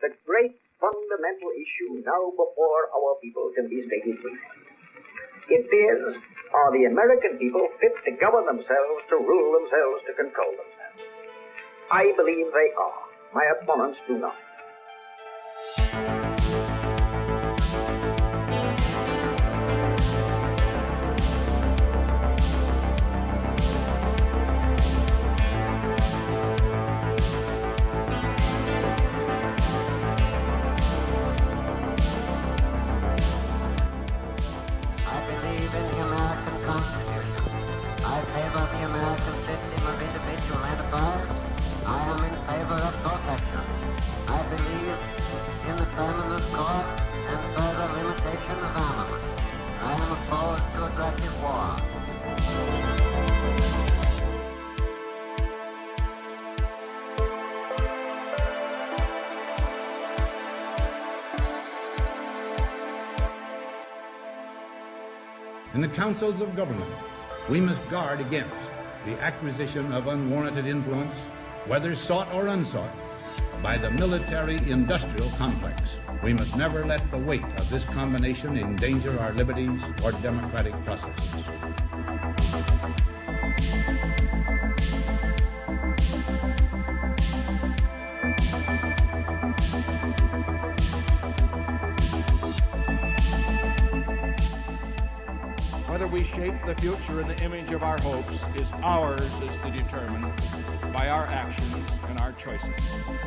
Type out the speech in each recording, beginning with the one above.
the great fundamental issue now before our people can be stated free. It is, are the American people fit to govern themselves, to rule themselves, to control themselves? I believe they are. My opponents do not. In the councils of government, we must guard against the acquisition of unwarranted influence, whether sought or unsought, by the military-industrial complex. We must never let the weight of this combination endanger our liberties or democratic processes. Whether we shape the future in the image of our hopes is ours is to determine by our actions and our choices.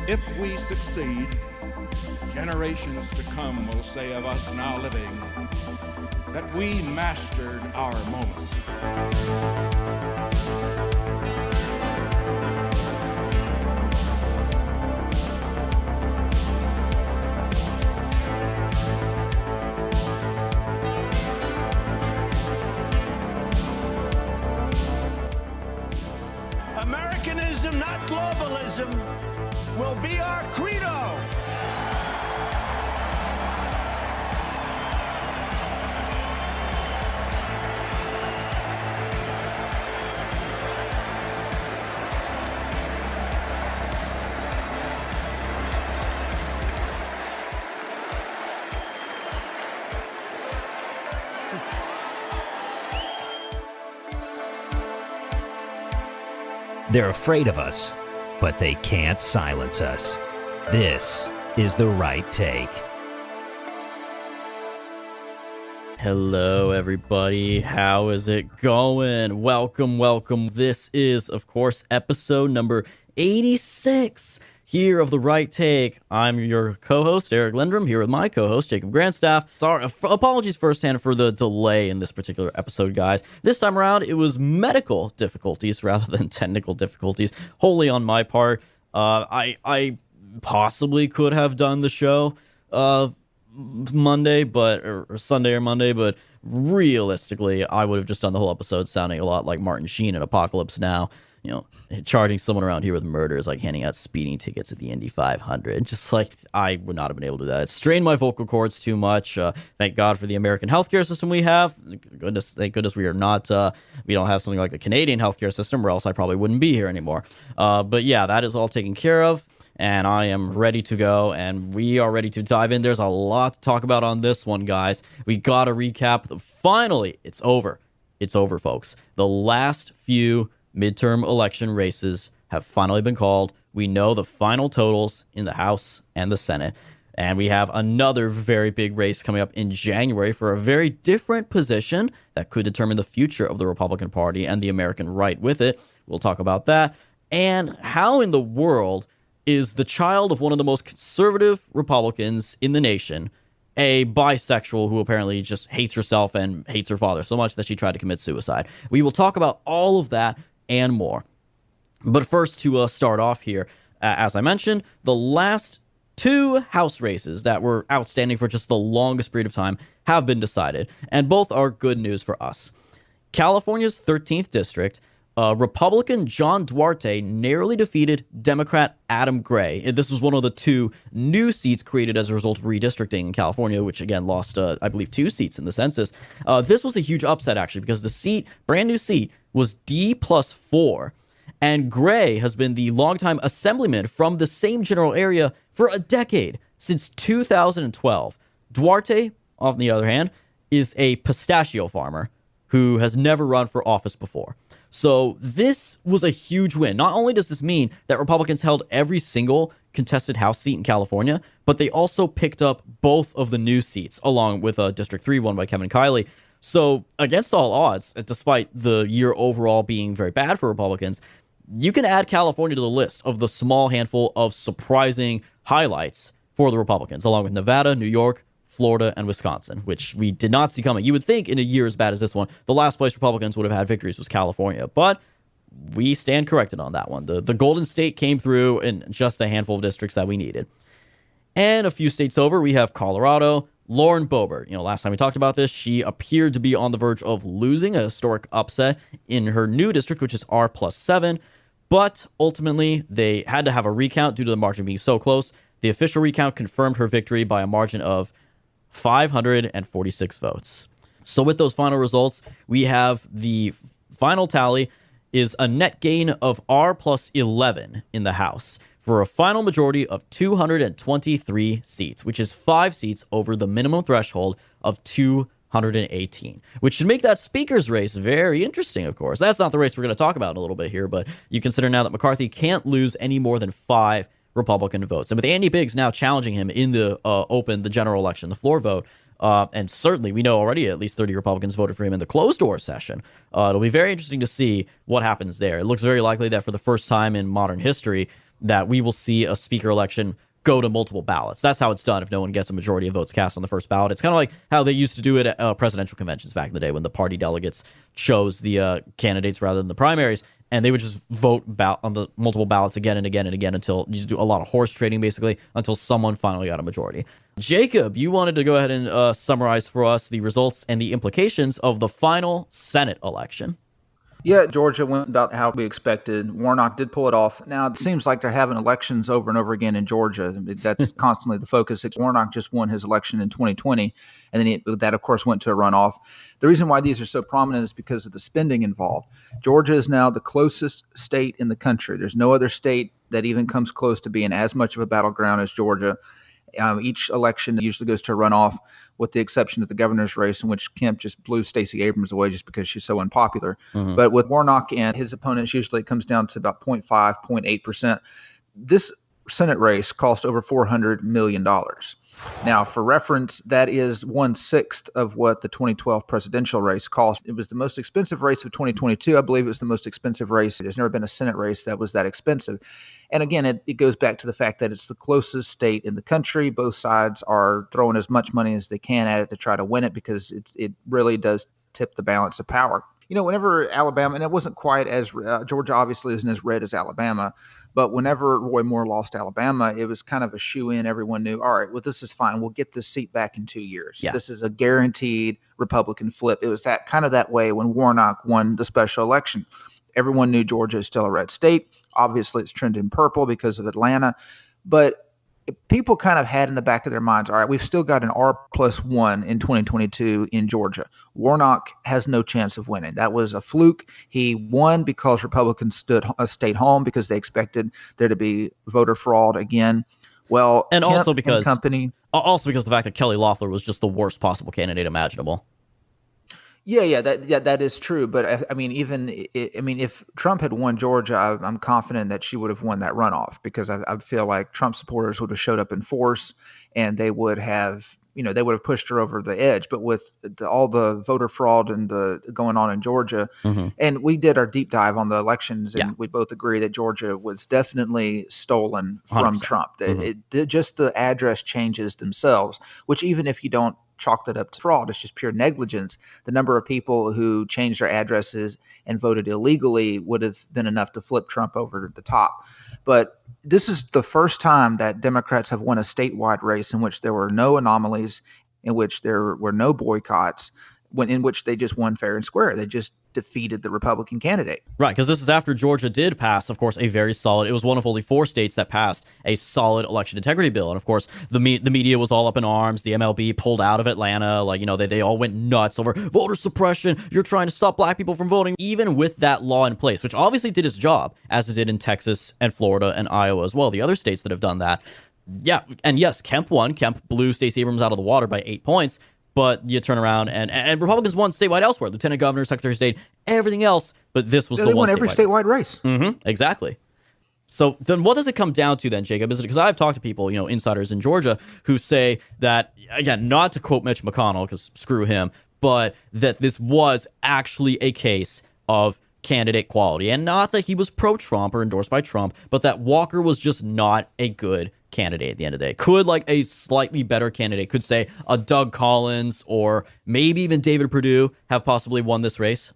If we succeed, generations to come will say of us now living that we mastered our moment. Americanism, not globalism, will be our credo. They're afraid of us, but they can't silence us. This is The Right Take. Hello, everybody. How is it going? Welcome. This is, of course, episode number 86 here of The Right Take. I'm your co-host, Eric Lindrum, here with my co-host, Jacob Grandstaff. Sorry, apologies firsthand for the delay in this particular episode, guys. This time around, it was medical difficulties rather than technical difficulties, wholly on my part. I possibly could have done the show Monday, or Sunday or Monday, but realistically, I would have just done the whole episode sounding a lot like Martin Sheen in Apocalypse Now. You know, charging someone around here with murder is like handing out speeding tickets at the Indy 500. Just like, I would not have been able to do that. It strained my vocal cords too much. Thank God for the American healthcare system we have. Thank goodness we are not, we don't have something like the Canadian healthcare system, or else I probably wouldn't be here anymore. But yeah, that is all taken care of, and I am ready to go, and we are ready to dive in. There's a lot to talk about on this one, guys. We got to recap. Finally, it's over. It's over, folks. The last few midterm election races have finally been called. We know the final totals in the House and the Senate, and we have another very big race coming up in January for a very different position that could determine the future of the Republican Party and the American right with it. We'll talk about that. And how in the world is the child of one of the most conservative Republicans in the nation a bisexual who apparently just hates herself and hates her father so much that she tried to commit suicide? We will talk about all of that and more. But first, to start off here, as I mentioned, the last two House races that were outstanding for just the longest period of time have been decided, and both are good news for us. California's 13th district, Republican John Duarte narrowly defeated Democrat Adam Gray. This was one of the two new seats created as a result of redistricting in California, which again lost, I believe, 2 seats in the census. This was a huge upset, actually, because the seat, brand new seat, was D+4. And Gray has been the longtime assemblyman from the same general area for a decade. Since 2012, Duarte, on the other hand, is a pistachio farmer who has never run for office before. So this was a huge win. Not only does this mean that Republicans held every single contested House seat in California, but they also picked up both of the new seats, along with District 3 won by Kevin Kiley. So against all odds, despite the year overall being very bad for Republicans, you can add California to the list of the small handful of surprising highlights for the Republicans, along with Nevada, New York, Florida, and Wisconsin, which we did not see coming. You would think in a year as bad as this one, the last place Republicans would have had victories was California, but we stand corrected on that one. The Golden State came through in just a handful of districts that we needed. And a few states over, we have Colorado. Lauren Boebert, last time we talked about this, she appeared to be on the verge of losing a historic upset in her new district, which is R+7, but ultimately they had to have a recount due to the margin being so close. The official recount confirmed her victory by a margin of 546 votes. So with those final results, we have the final tally is a net gain of R+11 in the House for a final majority of 223 seats, which is 5 seats over the minimum threshold of 218, which should make that speaker's race very interesting, of course. That's not the race we're going to talk about in a little bit here, but you consider now that McCarthy can't lose any more than 5 Republican votes. And with Andy Biggs now challenging him in the the general election, the floor vote, and certainly we know already at least 30 Republicans voted for him in the closed-door session. It'll be very interesting to see what happens there. It looks very likely that for the first time in modern history that we will see a speaker election go to multiple ballots. That's how it's done if no one gets a majority of votes cast on the first ballot. It's kind of like how they used to do it at presidential conventions back in the day when the party delegates chose the candidates rather than the primaries, and they would just vote on the multiple ballots again and again and again until you do a lot of horse trading, basically, until someone finally got a majority. Jacob, you wanted to go ahead and summarize for us the results and the implications of the final Senate election. Yeah, Georgia went about how we expected. Warnock did pull it off. Now, it seems like they're having elections over and over again in Georgia. That's constantly the focus. Warnock just won his election in 2020, and then that, of course, went to a runoff. The reason why these are so prominent is because of the spending involved. Georgia is now the closest state in the country. There's no other state that even comes close to being as much of a battleground as Georgia. Each election usually goes to a runoff, with the exception of the governor's race, in which Kemp just blew Stacey Abrams away just because she's so unpopular. Mm-hmm. But with Warnock and his opponents, usually it comes down to about 0.5, 0.8%. This Senate race cost over $400 million. Now, for reference, that is 1/6 of what the 2012 presidential race cost. It was the most expensive race of 2022. I believe it was the most expensive race. There's never been a Senate race that was that expensive. And again, it goes back to the fact that it's the closest state in the country. Both sides are throwing as much money as they can at it to try to win it, because it really does tip the balance of power. Whenever Alabama, and it wasn't quite as Georgia obviously isn't as red as Alabama, but whenever Roy Moore lost Alabama, it was kind of a shoe-in. Everyone knew, all right, well, this is fine. We'll get this seat back in 2 years. Yeah. This is a guaranteed Republican flip. It was that way when Warnock won the special election. Everyone knew Georgia is still a red state. Obviously, it's trending purple because of Atlanta. But people kind of had in the back of their minds, all right, we've still got an R+1 in 2022 in Georgia. Warnock has no chance of winning. That was a fluke. He won because Republicans stayed home because they expected there to be voter fraud again. Well, and Kemp also because the fact that Kelly Loeffler was just the worst possible candidate imaginable. Yeah, that is true. But if Trump had won Georgia, I'm confident that she would have won that runoff, because I feel like Trump supporters would have showed up in force, and they would have pushed her over the edge. But with all the voter fraud and the going on in Georgia, mm-hmm. and we did our deep dive on the elections, and we both agree that Georgia was definitely stolen from 100%. Trump. Mm-hmm. Just the address changes themselves, which even if you don't chalked it up to fraud, it's just pure negligence. The number of people who changed their addresses and voted illegally would have been enough to flip Trump over the top. But this is the first time that Democrats have won a statewide race in which there were no anomalies, in which there were no boycotts, in which they just won fair and square. They just defeated the Republican candidate. Right, because this is after Georgia did pass, of course, a very solid, it was one of only 4 states that passed a solid election integrity bill. And of course, the media was all up in arms. The MLB pulled out of Atlanta. They all went nuts over voter suppression. You're trying to stop black people from voting. Even with that law in place, which obviously did its job, as it did in Texas and Florida and Iowa as well, the other states that have done that, Yeah, and yes, Kemp won. Kemp blew Stacey Abrams out of the water by 8 points. But you turn around and Republicans won statewide elsewhere. Lieutenant governor, secretary of state, everything else. But this was the one. They won every statewide race. Exactly. So then what does it come down to then, Jacob? Is it because I've talked to people, insiders in Georgia, who say that, again, not to quote Mitch McConnell, because screw him, but that this was actually a case of candidate quality. And not that he was pro-Trump or endorsed by Trump, but that Walker was just not a good candidate at the end of the day. Could like a slightly better candidate, could say a Doug Collins or maybe even David Perdue have possibly won this race?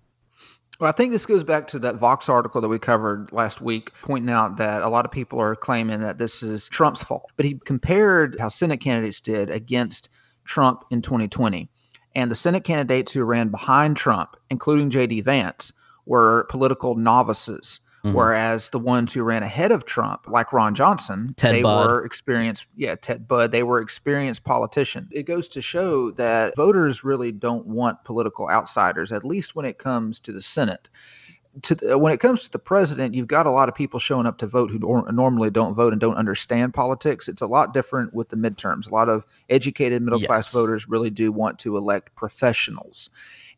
Well, I think this goes back to that Vox article that we covered last week, pointing out that a lot of people are claiming that this is Trump's fault. But he compared how Senate candidates did against Trump in 2020. And the Senate candidates who ran behind Trump, including J.D. Vance, were political novices. Whereas the ones who ran ahead of Trump, like Ron Johnson, were experienced. Yeah, Ted Budd, they were experienced politicians. It goes to show that voters really don't want political outsiders, at least when it comes to the Senate. When it comes to the president, you've got a lot of people showing up to vote who normally don't vote and don't understand politics. It's a lot different with the midterms. A lot of educated middle-class voters really do want to elect professionals.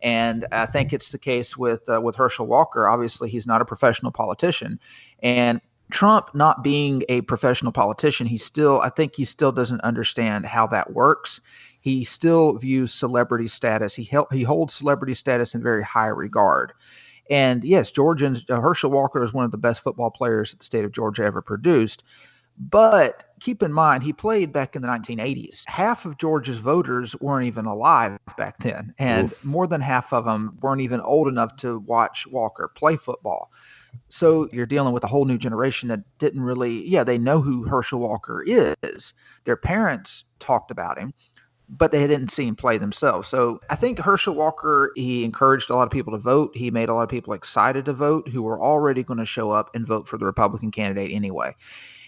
And I think it's the case with Herschel Walker. Obviously, he's not a professional politician. And Trump not being a professional politician, I think he still doesn't understand how that works. He still views celebrity status. He holds celebrity status in very high regard. And yes, Herschel Walker is one of the best football players that the state of Georgia ever produced. But keep in mind, he played back in the 1980s. Half of Georgia's voters weren't even alive back then. And more than half of them weren't even old enough to watch Walker play football. So you're dealing with a whole new generation that didn't really, they know who Herschel Walker is. Their parents talked about him, but they didn't see him play themselves. So I think Herschel Walker, he encouraged a lot of people to vote. He made a lot of people excited to vote who were already going to show up and vote for the Republican candidate anyway.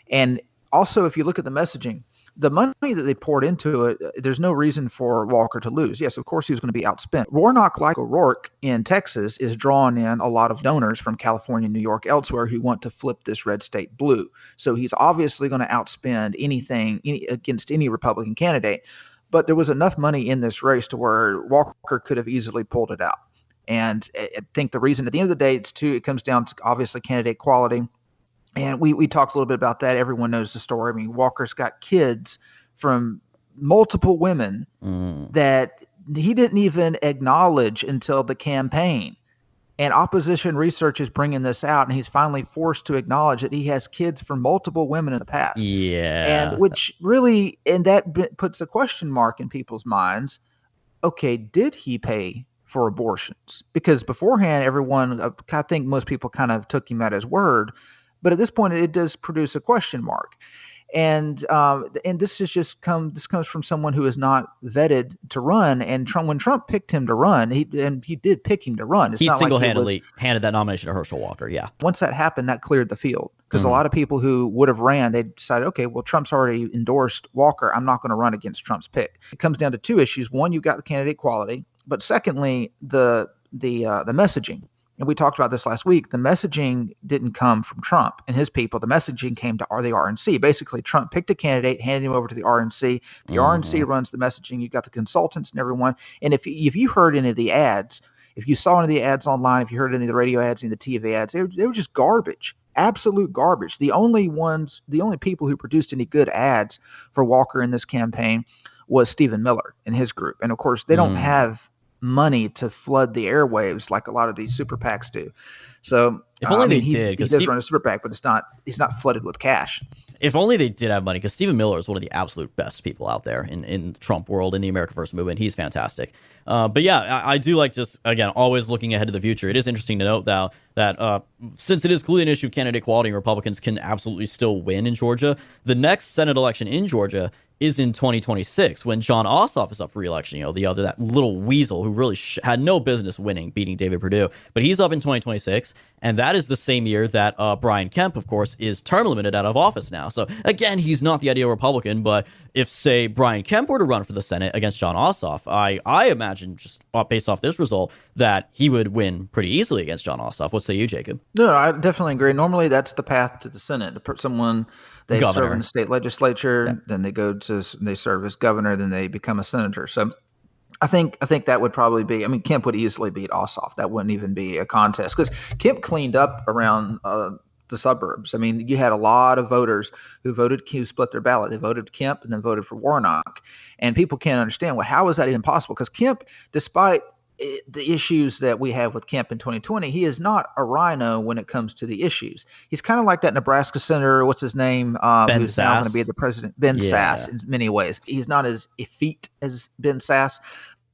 And also, if you look at the messaging, the money that they poured into it, there's no reason for Walker to lose. Yes, of course, he was going to be outspent. Warnock, like O'Rourke in Texas, is drawing in a lot of donors from California, New York, elsewhere who want to flip this red state blue. So he's obviously going to outspend anything against any Republican candidate. But there was enough money in this race to where Walker could have easily pulled it out. And I think the reason at the end of the day, it comes down to obviously candidate quality. And we talked a little bit about that. Everyone knows the story. I mean, Walker's got kids from multiple women that he didn't even acknowledge until the campaign. And opposition research is bringing this out, and he's finally forced to acknowledge that he has kids from multiple women in the past. Yeah. And which really, and that puts a question mark in people's minds. Okay, did he pay for abortions? Because beforehand, I think most people kind of took him at his word. But at this point, it does produce a question mark. And this comes from someone who is not vetted to run. And when Trump picked him to run, he did pick him to run. He single-handedly handed that nomination to Herschel Walker. Yeah. Once that happened, that cleared the field because a lot of people who would have ran, they decided, okay, well, Trump's already endorsed Walker. I'm not going to run against Trump's pick. It comes down to two issues. One, you've got the candidate quality, but secondly, the messaging. And we talked about this last week. The messaging didn't come from Trump and his people. The messaging came to the RNC. Basically, Trump picked a candidate, handed him over to the RNC. The RNC runs the messaging. You've got the consultants and everyone. And if you heard any of the ads, if you saw any of the ads online, if you heard any of the radio ads, any of the TV ads, they were just garbage, absolute garbage. The only people who produced any good ads for Walker in this campaign was Stephen Miller and his group. And of course, they don't have money to flood the airwaves like a lot of these super PACs do. So if only they did, he does run a super PAC, but he's not flooded with cash. If only they did have money, because Stephen Miller is one of the absolute best people out there in Trump world, in the America First movement. He's fantastic. But yeah, I do like just, again, always looking ahead to the future. It is interesting to note, though, that since it is clearly an issue of candidate quality and Republicans can absolutely still win in Georgia, the next Senate election in Georgia is in 2026 when John Ossoff is up for re-election. That little weasel who really had no business beating David Perdue, but he's up in 2026, and that is the same year that Brian Kemp, of course, is term limited out of office now. So again, he's not the ideal Republican, but if, say, Brian Kemp were to run for the Senate against Jon Ossoff, I imagine, just based off this result, that he would win pretty easily against Jon Ossoff. What say you, Jacob? No, I definitely agree. Normally, that's the path to the Senate. Someone they serve in the state legislature, then they serve as governor, then they become a senator. So I think that would probably be. I mean, Kemp would easily beat Ossoff. That wouldn't even be a contest because Kemp cleaned up around the suburbs. I mean, you had a lot of voters who split their ballot. They voted Kemp and then voted for Warnock. And people can't understand, well, how is that even possible? Because Kemp, despite the issues that we have with Kemp in 2020, he is not a rhino when it comes to the issues. He's kind of like that Nebraska senator, what's his name? Who's now going to be the president, Ben Sasse, in many ways. He's not as effete as Ben Sasse,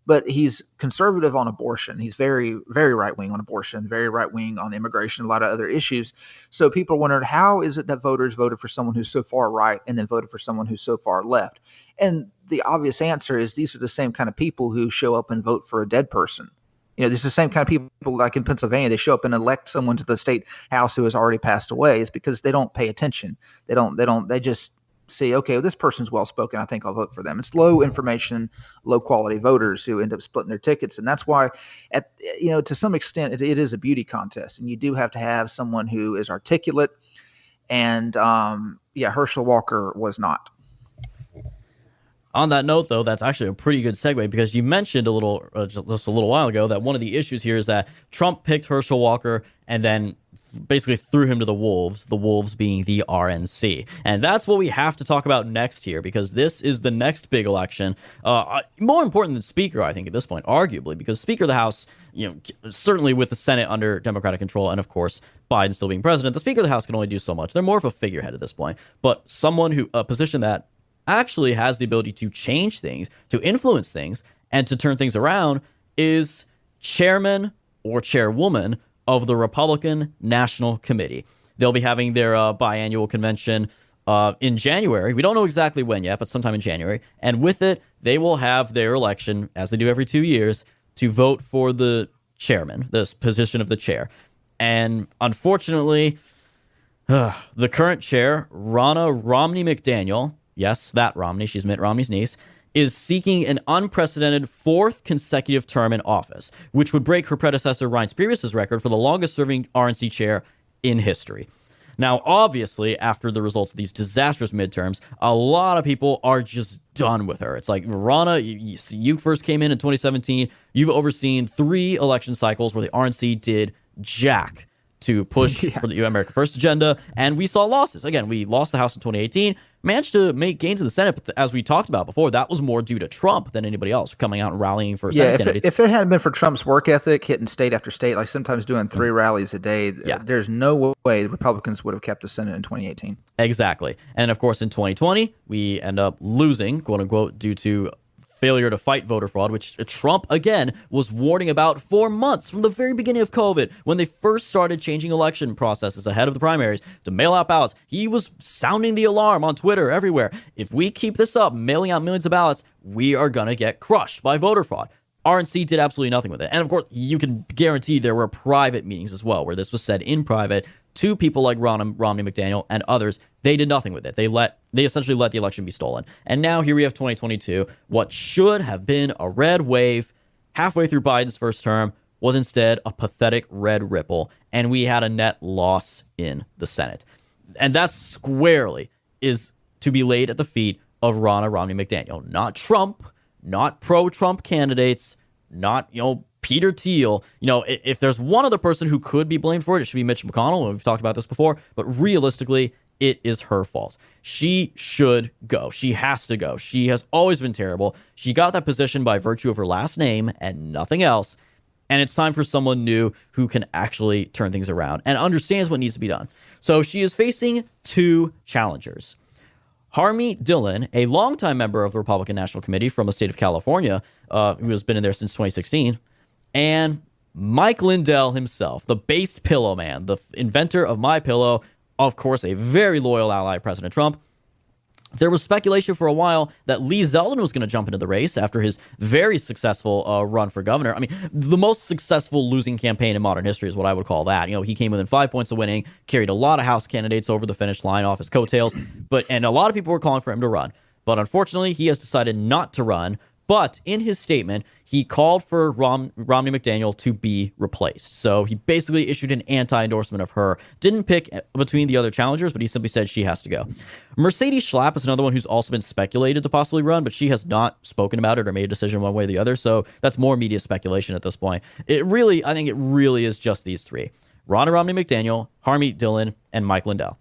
but he's conservative on abortion. He's very, very right-wing on abortion, very right-wing on immigration, a lot of other issues. So people wondered, how is it that voters voted for someone who's so far right and then voted for someone who's so far left? And the obvious answer is these are the same kind of people who show up and vote for a dead person. You know, there's the same kind of people like in Pennsylvania. They show up and elect someone to the state house who has already passed away. It's because they don't pay attention. They just see, okay, well, this person's well-spoken, I think I'll vote for them. It's low information, low quality voters who end up splitting their tickets. And that's why, to some extent, it is a beauty contest. And you do have to have someone who is articulate. And Herschel Walker was not. On that note, though, that's actually a pretty good segue because you mentioned just a little while ago that one of the issues here is that Trump picked Herschel Walker and then basically threw him to the wolves being the RNC. And that's what we have to talk about next here because this is the next big election. More important than Speaker, I think, at this point, arguably, because Speaker of the House, certainly with the Senate under Democratic control and, of course, Biden still being president, the Speaker of the House can only do so much. They're more of a figurehead at this point. But someone a position that actually has the ability to change things, to influence things, and to turn things around is chairman or chairwoman of the Republican National Committee. They'll be having their biannual convention in January. We don't know exactly when yet, but sometime in January. And with it, they will have their election, as they do every 2 years, to vote for the chairman, this position of the chair. And unfortunately, the current chair, Ronna Romney McDaniel, yes, that Romney, she's Mitt Romney's niece, is seeking an unprecedented fourth consecutive term in office, which would break her predecessor Reince Priebus's record for the longest-serving RNC chair in history. Now, obviously, after the results of these disastrous midterms, a lot of people are just done with her. It's like, Ronna, you first came in 2017. You've overseen 3 election cycles where the RNC did jack to push for the America First agenda, and we saw losses. Again, we lost the House in 2018, managed to make gains in the Senate, but as we talked about before, that was more due to Trump than anybody else coming out and rallying for Senate candidates. If it hadn't been for Trump's work ethic, hitting state after state, like sometimes doing 3 rallies a day, there's no way the Republicans would have kept the Senate in 2018. Exactly. And of course, in 2020, we end up losing, quote unquote, due to failure to fight voter fraud, which Trump, again, was warning about for months from the very beginning of COVID. When they first started changing election processes ahead of the primaries to mail out ballots, he was sounding the alarm on Twitter everywhere. If we keep this up, mailing out millions of ballots, we are going to get crushed by voter fraud. RNC did absolutely nothing with it. And of course, you can guarantee there were private meetings as well, where this was said in private to people like Romney McDaniel and others. They did nothing with it. They essentially let the election be stolen. And now here we have 2022. What should have been a red wave halfway through Biden's first term was instead a pathetic red ripple. And we had a net loss in the Senate. And that squarely is to be laid at the feet of Ronna Romney McDaniel, not Trump, not pro-Trump candidates, not, Peter Thiel. If there's one other person who could be blamed for it, it should be Mitch McConnell. We've talked about this before, but realistically, it is her fault. She should go. She has to go. She has always been terrible. She got that position by virtue of her last name and nothing else. And it's time for someone new who can actually turn things around and understands what needs to be done. So she is facing 2 challengers. Harmeet Dhillon, a longtime member of the Republican National Committee from the state of California, who has been in there since 2016, and Mike Lindell himself, the based pillow man, the inventor of My Pillow, of course, a very loyal ally of President Trump. There was speculation for a while that Lee Zeldin was going to jump into the race after his very successful run for governor. I mean, the most successful losing campaign in modern history is what I would call that. He came within 5 points of winning, carried a lot of House candidates over the finish line off his coattails, and a lot of people were calling for him to run. But unfortunately, he has decided not to run. But in his statement, he called for Romney McDaniel to be replaced. So he basically issued an anti-endorsement of her. Didn't pick between the other challengers, but he simply said she has to go. Mercedes Schlapp is another one who's also been speculated to possibly run, but she has not spoken about it or made a decision one way or the other. So that's more media speculation at this point. I think it really is just these three. Ronna Romney McDaniel, Harmeet, Dhillon, and Mike Lindell.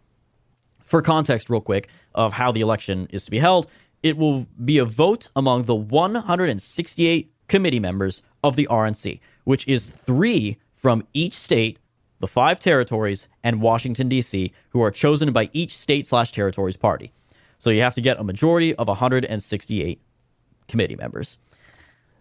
For context, real quick, of how the election is to be held, it will be a vote among the 168 committee members of the RNC, which is 3 from each state, the 5 territories, and Washington, D.C., who are chosen by each state/territories party. So you have to get a majority of 168 committee members.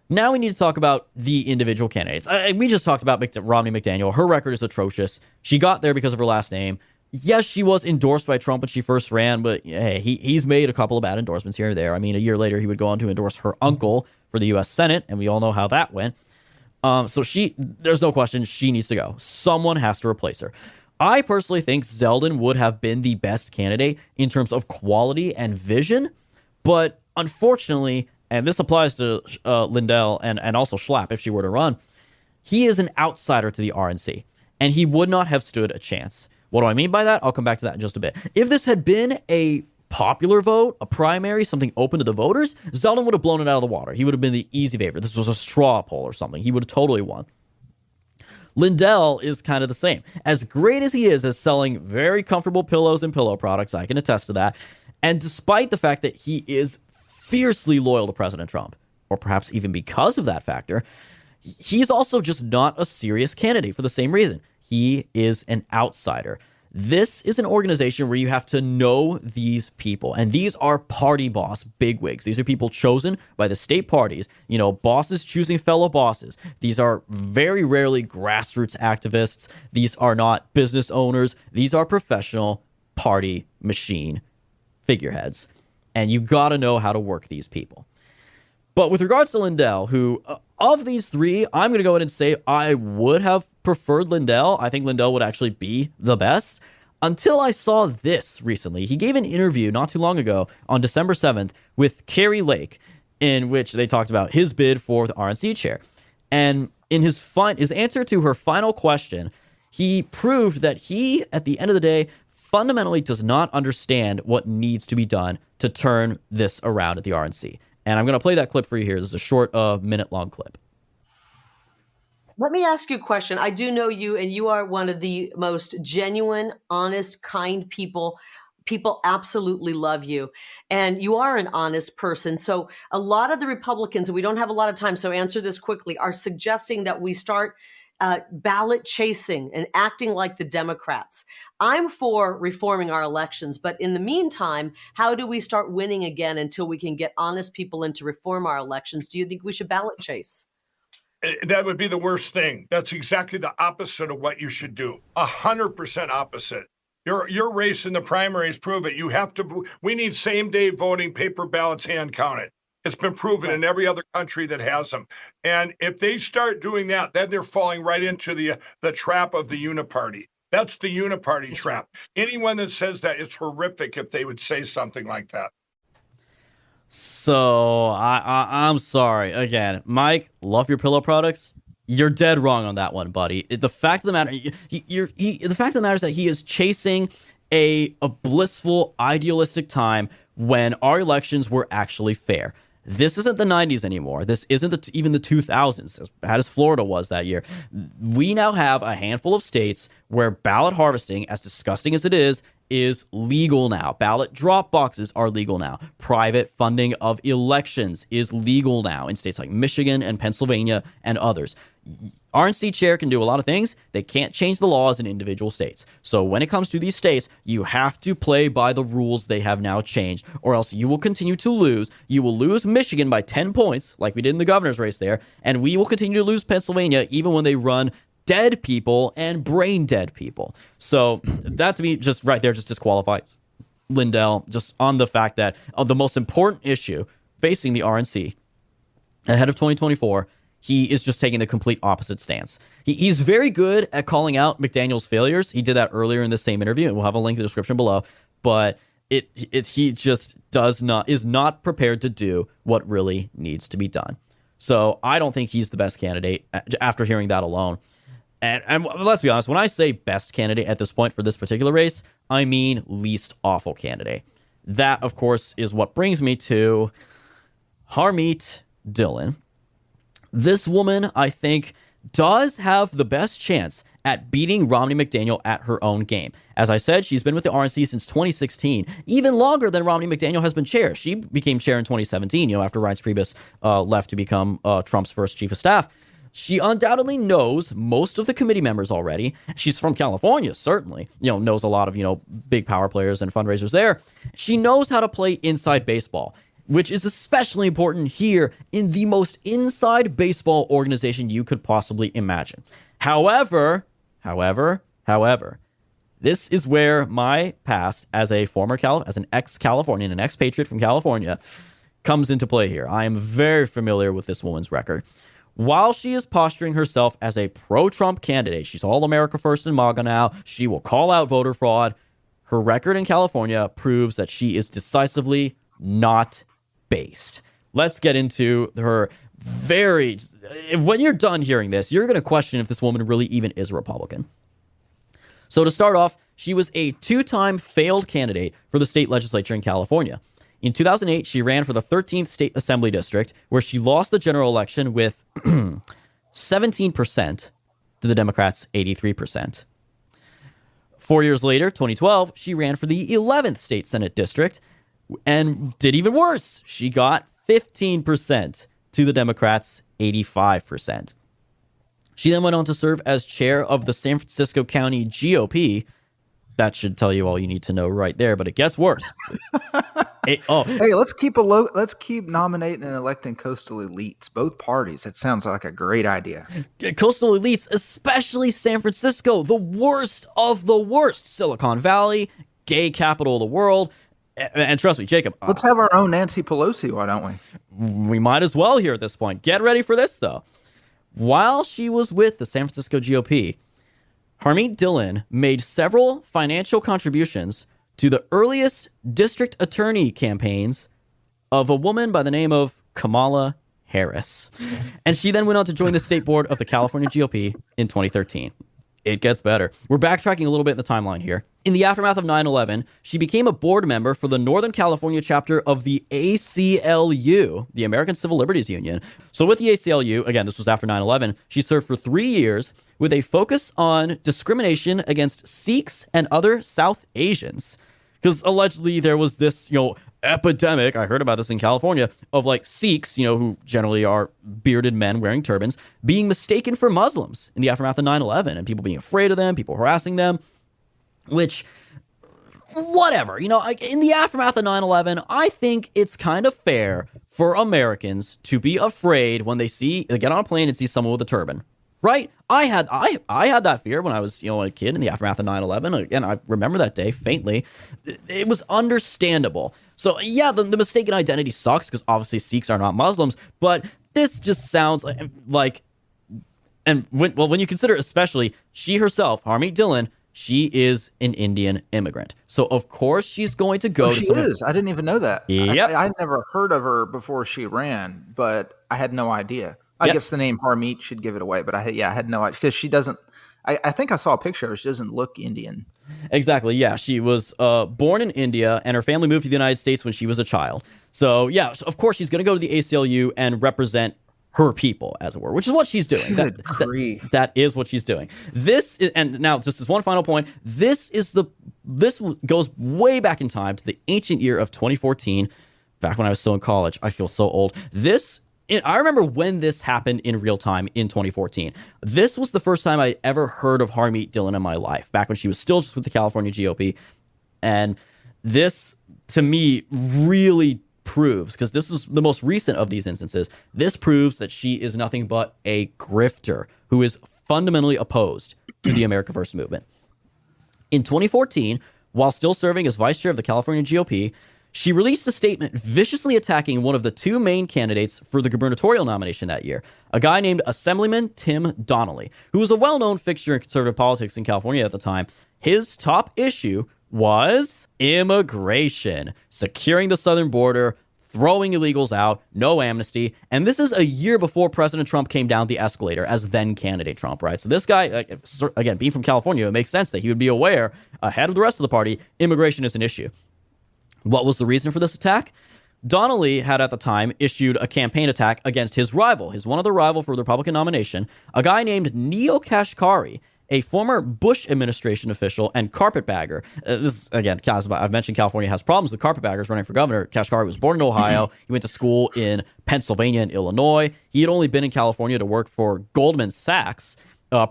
Now we need to talk about the individual candidates. We just talked about Romney McDaniel. Her record is atrocious. She got there because of her last name. Yes, she was endorsed by Trump when she first ran, but hey, he's made a couple of bad endorsements here and there. I mean, a year later, he would go on to endorse her uncle for the U.S. Senate, and we all know how that went. So there's no question, she needs to go. Someone has to replace her. I personally think Zeldin would have been the best candidate in terms of quality and vision, but unfortunately, and this applies to Lindell and also Schlapp if she were to run, he is an outsider to the RNC, and he would not have stood a chance. What do I mean by that? I'll come back to that in just a bit. If this had been a popular vote, a primary, something open to the voters, Zeldin would have blown it out of the water. He would have been the easy favorite. This was a straw poll or something. He would have totally won. Lindell is kind of the same. As great as he is at selling very comfortable pillows and pillow products, I can attest to that. And despite the fact that he is fiercely loyal to President Trump, or perhaps even because of that factor, he's also just not a serious candidate for the same reason. He is an outsider. This is an organization where you have to know these people, and these are party boss bigwigs. These are people chosen by the state parties, bosses choosing fellow bosses. These are very rarely grassroots activists. These are not business owners. These are professional party machine figureheads, and you got to know how to work these people. But with regards to Lindell, who of these three, I'm going to go ahead and say I would have preferred Lindell. I think Lindell would actually be the best until I saw this recently. He gave an interview not too long ago on December 7th with Carrie Lake, in which they talked about his bid for the RNC chair. And in his answer to her final question, he proved that he, at the end of the day, fundamentally does not understand what needs to be done to turn this around at the RNC. And I'm going to play that clip for you here. This is a short, minute-long clip. Let me ask you a question. I do know you, and you are one of the most genuine, honest, kind people. People absolutely love you. And you are an honest person. So a lot of the Republicans, and we don't have a lot of time, so answer this quickly, are suggesting that we start ballot chasing and acting like the Democrats. I'm for reforming our elections, but in the meantime, how do we start winning again until we can get honest people in to reform our elections? Do you think we should ballot chase? That would be the worst thing. That's exactly the opposite of what you should do. 100% opposite. Your race in the primaries prove it. We need same-day voting, paper ballots, hand counted. It's been proven in every other country that has them. And if they start doing that, then they're falling right into the trap of the uniparty. That's the uniparty trap. Anyone that says that, it's horrific if they would say something like that. So I'm sorry. Again, Mike, love your pillow products. You're dead wrong on that one, buddy. The fact of the matter, the fact of the matter is that he is chasing a blissful, idealistic time when our elections were actually fair. This isn't the 90s anymore. This isn't even the 2000s, as bad as Florida was that year. We now have a handful of states where ballot harvesting, as disgusting as it is legal now. Ballot drop boxes are legal now. Private funding of elections is legal now in states like Michigan and Pennsylvania and others. RNC chair can do a lot of things. They can't change the laws in individual states. So when it comes to these states, you have to play by the rules they have now changed, or else you will continue to lose. You will lose Michigan by 10 points, like we did in the governor's race there, and we will continue to lose Pennsylvania even when they run dead people and brain dead people. So that to me, just right there, just disqualifies Lindell just on the fact that of the most important issue facing the RNC ahead of 2024, he is just taking the complete opposite stance. He's very good at calling out McDaniel's failures. He did that earlier in the same interview, and we'll have a link in the description below. But he just is not prepared to do what really needs to be done. So I don't think he's the best candidate after hearing that alone. And let's be honest, when I say best candidate at this point for this particular race, I mean least awful candidate. That, of course, is what brings me to Harmeet Dhillon. This woman, I think, does have the best chance at beating Romney McDaniel at her own game. As I said, she's been with the RNC since 2016, even longer than Romney McDaniel has been chair. She became chair in 2017, after Reince Priebus left to become Trump's first chief of staff. She undoubtedly knows most of the committee members already. She's from California, certainly, knows a lot of, big power players and fundraisers there. She knows how to play inside baseball, which is especially important here in the most inside baseball organization you could possibly imagine. However, this is where my past as an ex-Californian, an expatriate from California, comes into play here. I am very familiar with this woman's record. While she is posturing herself as a pro-Trump candidate, she's all America First and MAGA now, she will call out voter fraud, her record in California proves that she is decisively not based. Let's get into her when you're done hearing this, you're going to question if this woman really even is a Republican. So to start off, she was a 2-time failed candidate for the state legislature in California. In 2008, she ran for the 13th State Assembly District, where she lost the general election with 17% to the Democrats' 83%. 4 years later, 2012, she ran for the 11th State Senate District and did even worse. She got 15% to the Democrats' 85%. She then went on to serve as chair of the San Francisco County GOP. That should tell you all you need to know right there, but it gets worse. Hey, let's keep nominating and electing coastal elites, both parties. That sounds like a great idea. Coastal elites, especially San Francisco, the worst of the worst. Silicon Valley, gay capital of the world. And trust me, Jacob. Let's have our own Nancy Pelosi, why don't we? We might as well here at this point. Get ready for this, though. While she was with the San Francisco GOP, Harmeet Dhillon made several financial contributions to the earliest district attorney campaigns of a woman by the name of Kamala Harris. And she then went on to join the state board of the California GOP in 2013. It gets better. We're backtracking a little bit in the timeline here. In the aftermath of 9/11, she became a board member for the Northern California chapter of the ACLU, the American Civil Liberties Union. So with the ACLU, again, this was after 9/11, she served for 3 years with a focus on discrimination against Sikhs and other South Asians. Because allegedly there was this, epidemic, I heard about this in California, of Sikhs, who generally are bearded men wearing turbans, being mistaken for Muslims in the aftermath of 9/11 and people being afraid of them, people harassing them, which, whatever. In the aftermath of 9/11, I think it's kind of fair for Americans to be afraid when they get on a plane and see someone with a turban. Right? I had that fear when I was, a kid in the aftermath of 9/11. Again, I remember that day faintly. It was understandable. So, yeah, the mistaken identity sucks because obviously Sikhs are not Muslims, but this just sounds like and when you consider especially she herself, Harmeet Dhillon, she is an Indian immigrant. So, of course, she's going to go to She is. I didn't even know that. Yep. I never heard of her before she ran, but I had no idea. I guess the name Harmeet should give it away, but I had no idea because she doesn't. I think I saw a picture of her. She doesn't look Indian. Exactly. Yeah, she was born in India, and her family moved to the United States when she was a child. So yeah, of course she's going to go to the ACLU and represent her people, as it were, which is what she's doing. That is what she's doing. And now just as one final point, this goes way back in time to the ancient year of 2014, back when I was still in college. I feel so old. I remember when this happened in real time in 2014. This was the first time I'd ever heard of Harmeet Dhillon in my life, back when she was still just with the California GOP. And this, to me, really proves, because this is the most recent of these instances, this proves that she is nothing but a grifter who is fundamentally opposed to the America First movement. In 2014, while still serving as vice chair of the California GOP, she released a statement viciously attacking one of the two main candidates for the gubernatorial nomination that year, a guy named Assemblyman Tim Donnelly, who was a well-known fixture in conservative politics in California at the time. His top issue was immigration, securing the southern border, throwing illegals out, no amnesty. And this is a year before President Trump came down the escalator as then candidate Trump, right? So this guy, again, being from California, it makes sense that he would be aware ahead of the rest of the party, immigration is an issue. What was the reason for this attack? Donnelly had at the time issued a campaign attack against his rival, his one other rival for the Republican nomination, a guy named Neo Kashkari, a former Bush administration official and carpetbagger. This, again, I've mentioned California has problems with carpetbaggers running for governor. Kashkari was born in Ohio. He went to school in Pennsylvania and Illinois. He had only been in California to work for Goldman Sachs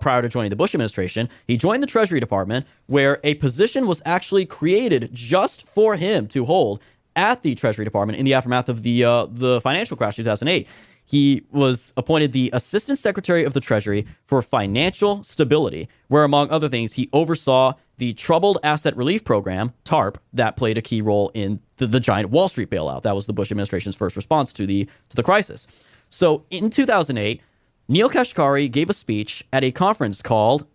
prior to joining the Bush administration. He joined the Treasury Department, where a position was actually created just for him to hold at the Treasury Department in the aftermath of the financial crash of 2008. He was appointed the Assistant Secretary of the Treasury for Financial Stability, where, among other things, he oversaw the Troubled Asset Relief Program, TARP, that played a key role in the giant Wall Street bailout. That was the Bush administration's first response to the crisis. So in 2008, Neo Kashkari gave a speech at a conference called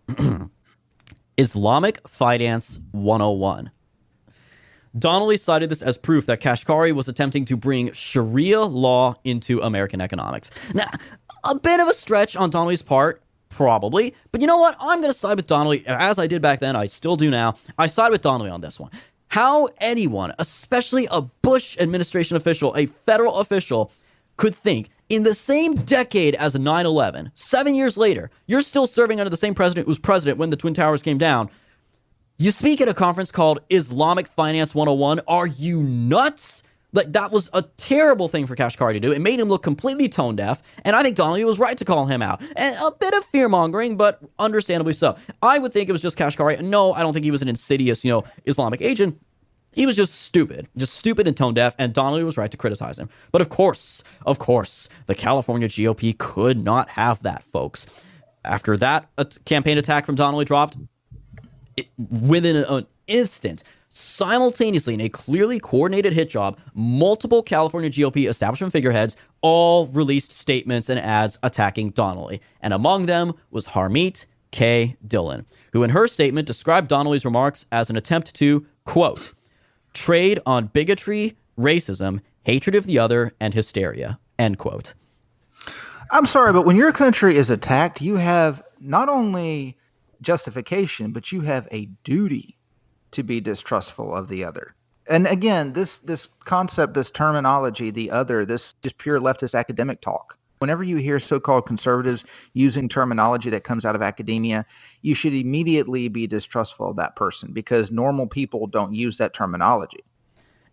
Islamic Finance 101. Donnelly cited this as proof that Kashkari was attempting to bring Sharia law into American economics. Now, a bit of a stretch on Donnelly's part, probably, but you know what? I'm going to side with Donnelly. As I did back then, I still do now. I side with Donnelly on this one. How anyone, especially a Bush administration official, a federal official, could think in the same decade as 9/11, 7 years later, you're still serving under the same president who was president when the Twin Towers came down. You speak at a conference called Islamic Finance 101. Are you nuts? Like, that was a terrible thing for Kashkari to do. It made him look completely tone deaf, and I think Donnelly was right to call him out. And a bit of fear-mongering, but understandably so. I would think it was just Kashkari. No, I don't think he was an insidious, Islamic agent. He was just stupid and tone deaf, and Donnelly was right to criticize him. But of course, the California GOP could not have that, folks. After that campaign attack from Donnelly dropped, within an instant, simultaneously in a clearly coordinated hit job, multiple California GOP establishment figureheads all released statements and ads attacking Donnelly. And among them was Harmeet K. Dhillon, who in her statement described Donnelly's remarks as an attempt to, quote, trade on bigotry, racism, hatred of the other, and hysteria, end quote. I'm sorry, but when your country is attacked, you have not only justification, but you have a duty to be distrustful of the other. And again, this concept, this terminology, the other, this just pure leftist academic talk. Whenever you hear so-called conservatives using terminology that comes out of academia, you should immediately be distrustful of that person, because normal people don't use that terminology.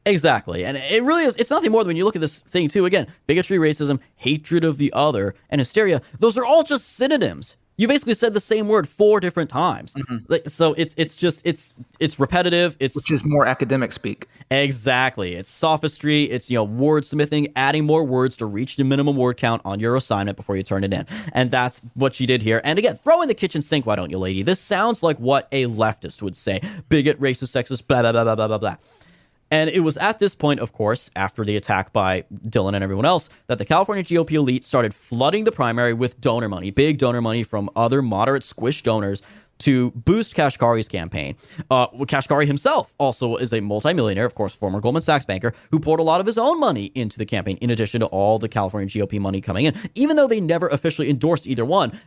Exactly. And it really is. It's nothing more than, when you look at this thing too, again, bigotry, racism, hatred of the other, and hysteria, those are all just synonyms. You basically said the same word 4 different times. Mm-hmm. So it's repetitive. Which is more academic speak. Exactly. It's sophistry. It's, wordsmithing, adding more words to reach the minimum word count on your assignment before you turn it in. And that's what she did here. And again, throw in the kitchen sink, why don't you, lady? This sounds like what a leftist would say. Bigot, racist, sexist, blah, blah, blah, blah, blah, blah, blah. And it was at this point, of course, after the attack by Dhillon and everyone else, that the California GOP elite started flooding the primary with donor money, big donor money from other moderate squish donors to boost Kashkari's campaign. Kashkari himself also is a multimillionaire, of course, former Goldman Sachs banker, who poured a lot of his own money into the campaign, in addition to all the California GOP money coming in. Even though they never officially endorsed either one,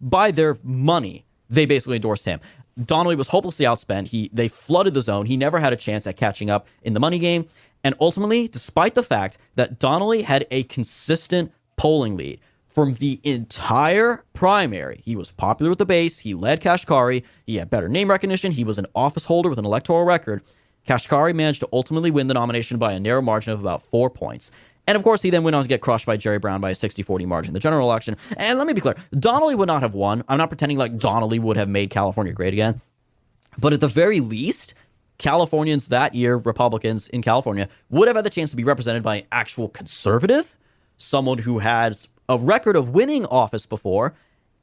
by their money, they basically endorsed him. Donnelly was hopelessly outspent. They flooded the zone. He never had a chance at catching up in the money game. And ultimately, despite the fact that Donnelly had a consistent polling lead from the entire primary, he was popular with the base. He led Kashkari. He had better name recognition. He was an office holder with an electoral record. Kashkari managed to ultimately win the nomination by a narrow margin of about 4 points. And of course, he then went on to get crushed by Jerry Brown by a 60-40 margin in the general election. And let me be clear, Donnelly would not have won. I'm not pretending like Donnelly would have made California great again. But at the very least, Californians that year, Republicans in California, would have had the chance to be represented by an actual conservative, someone who has a record of winning office before,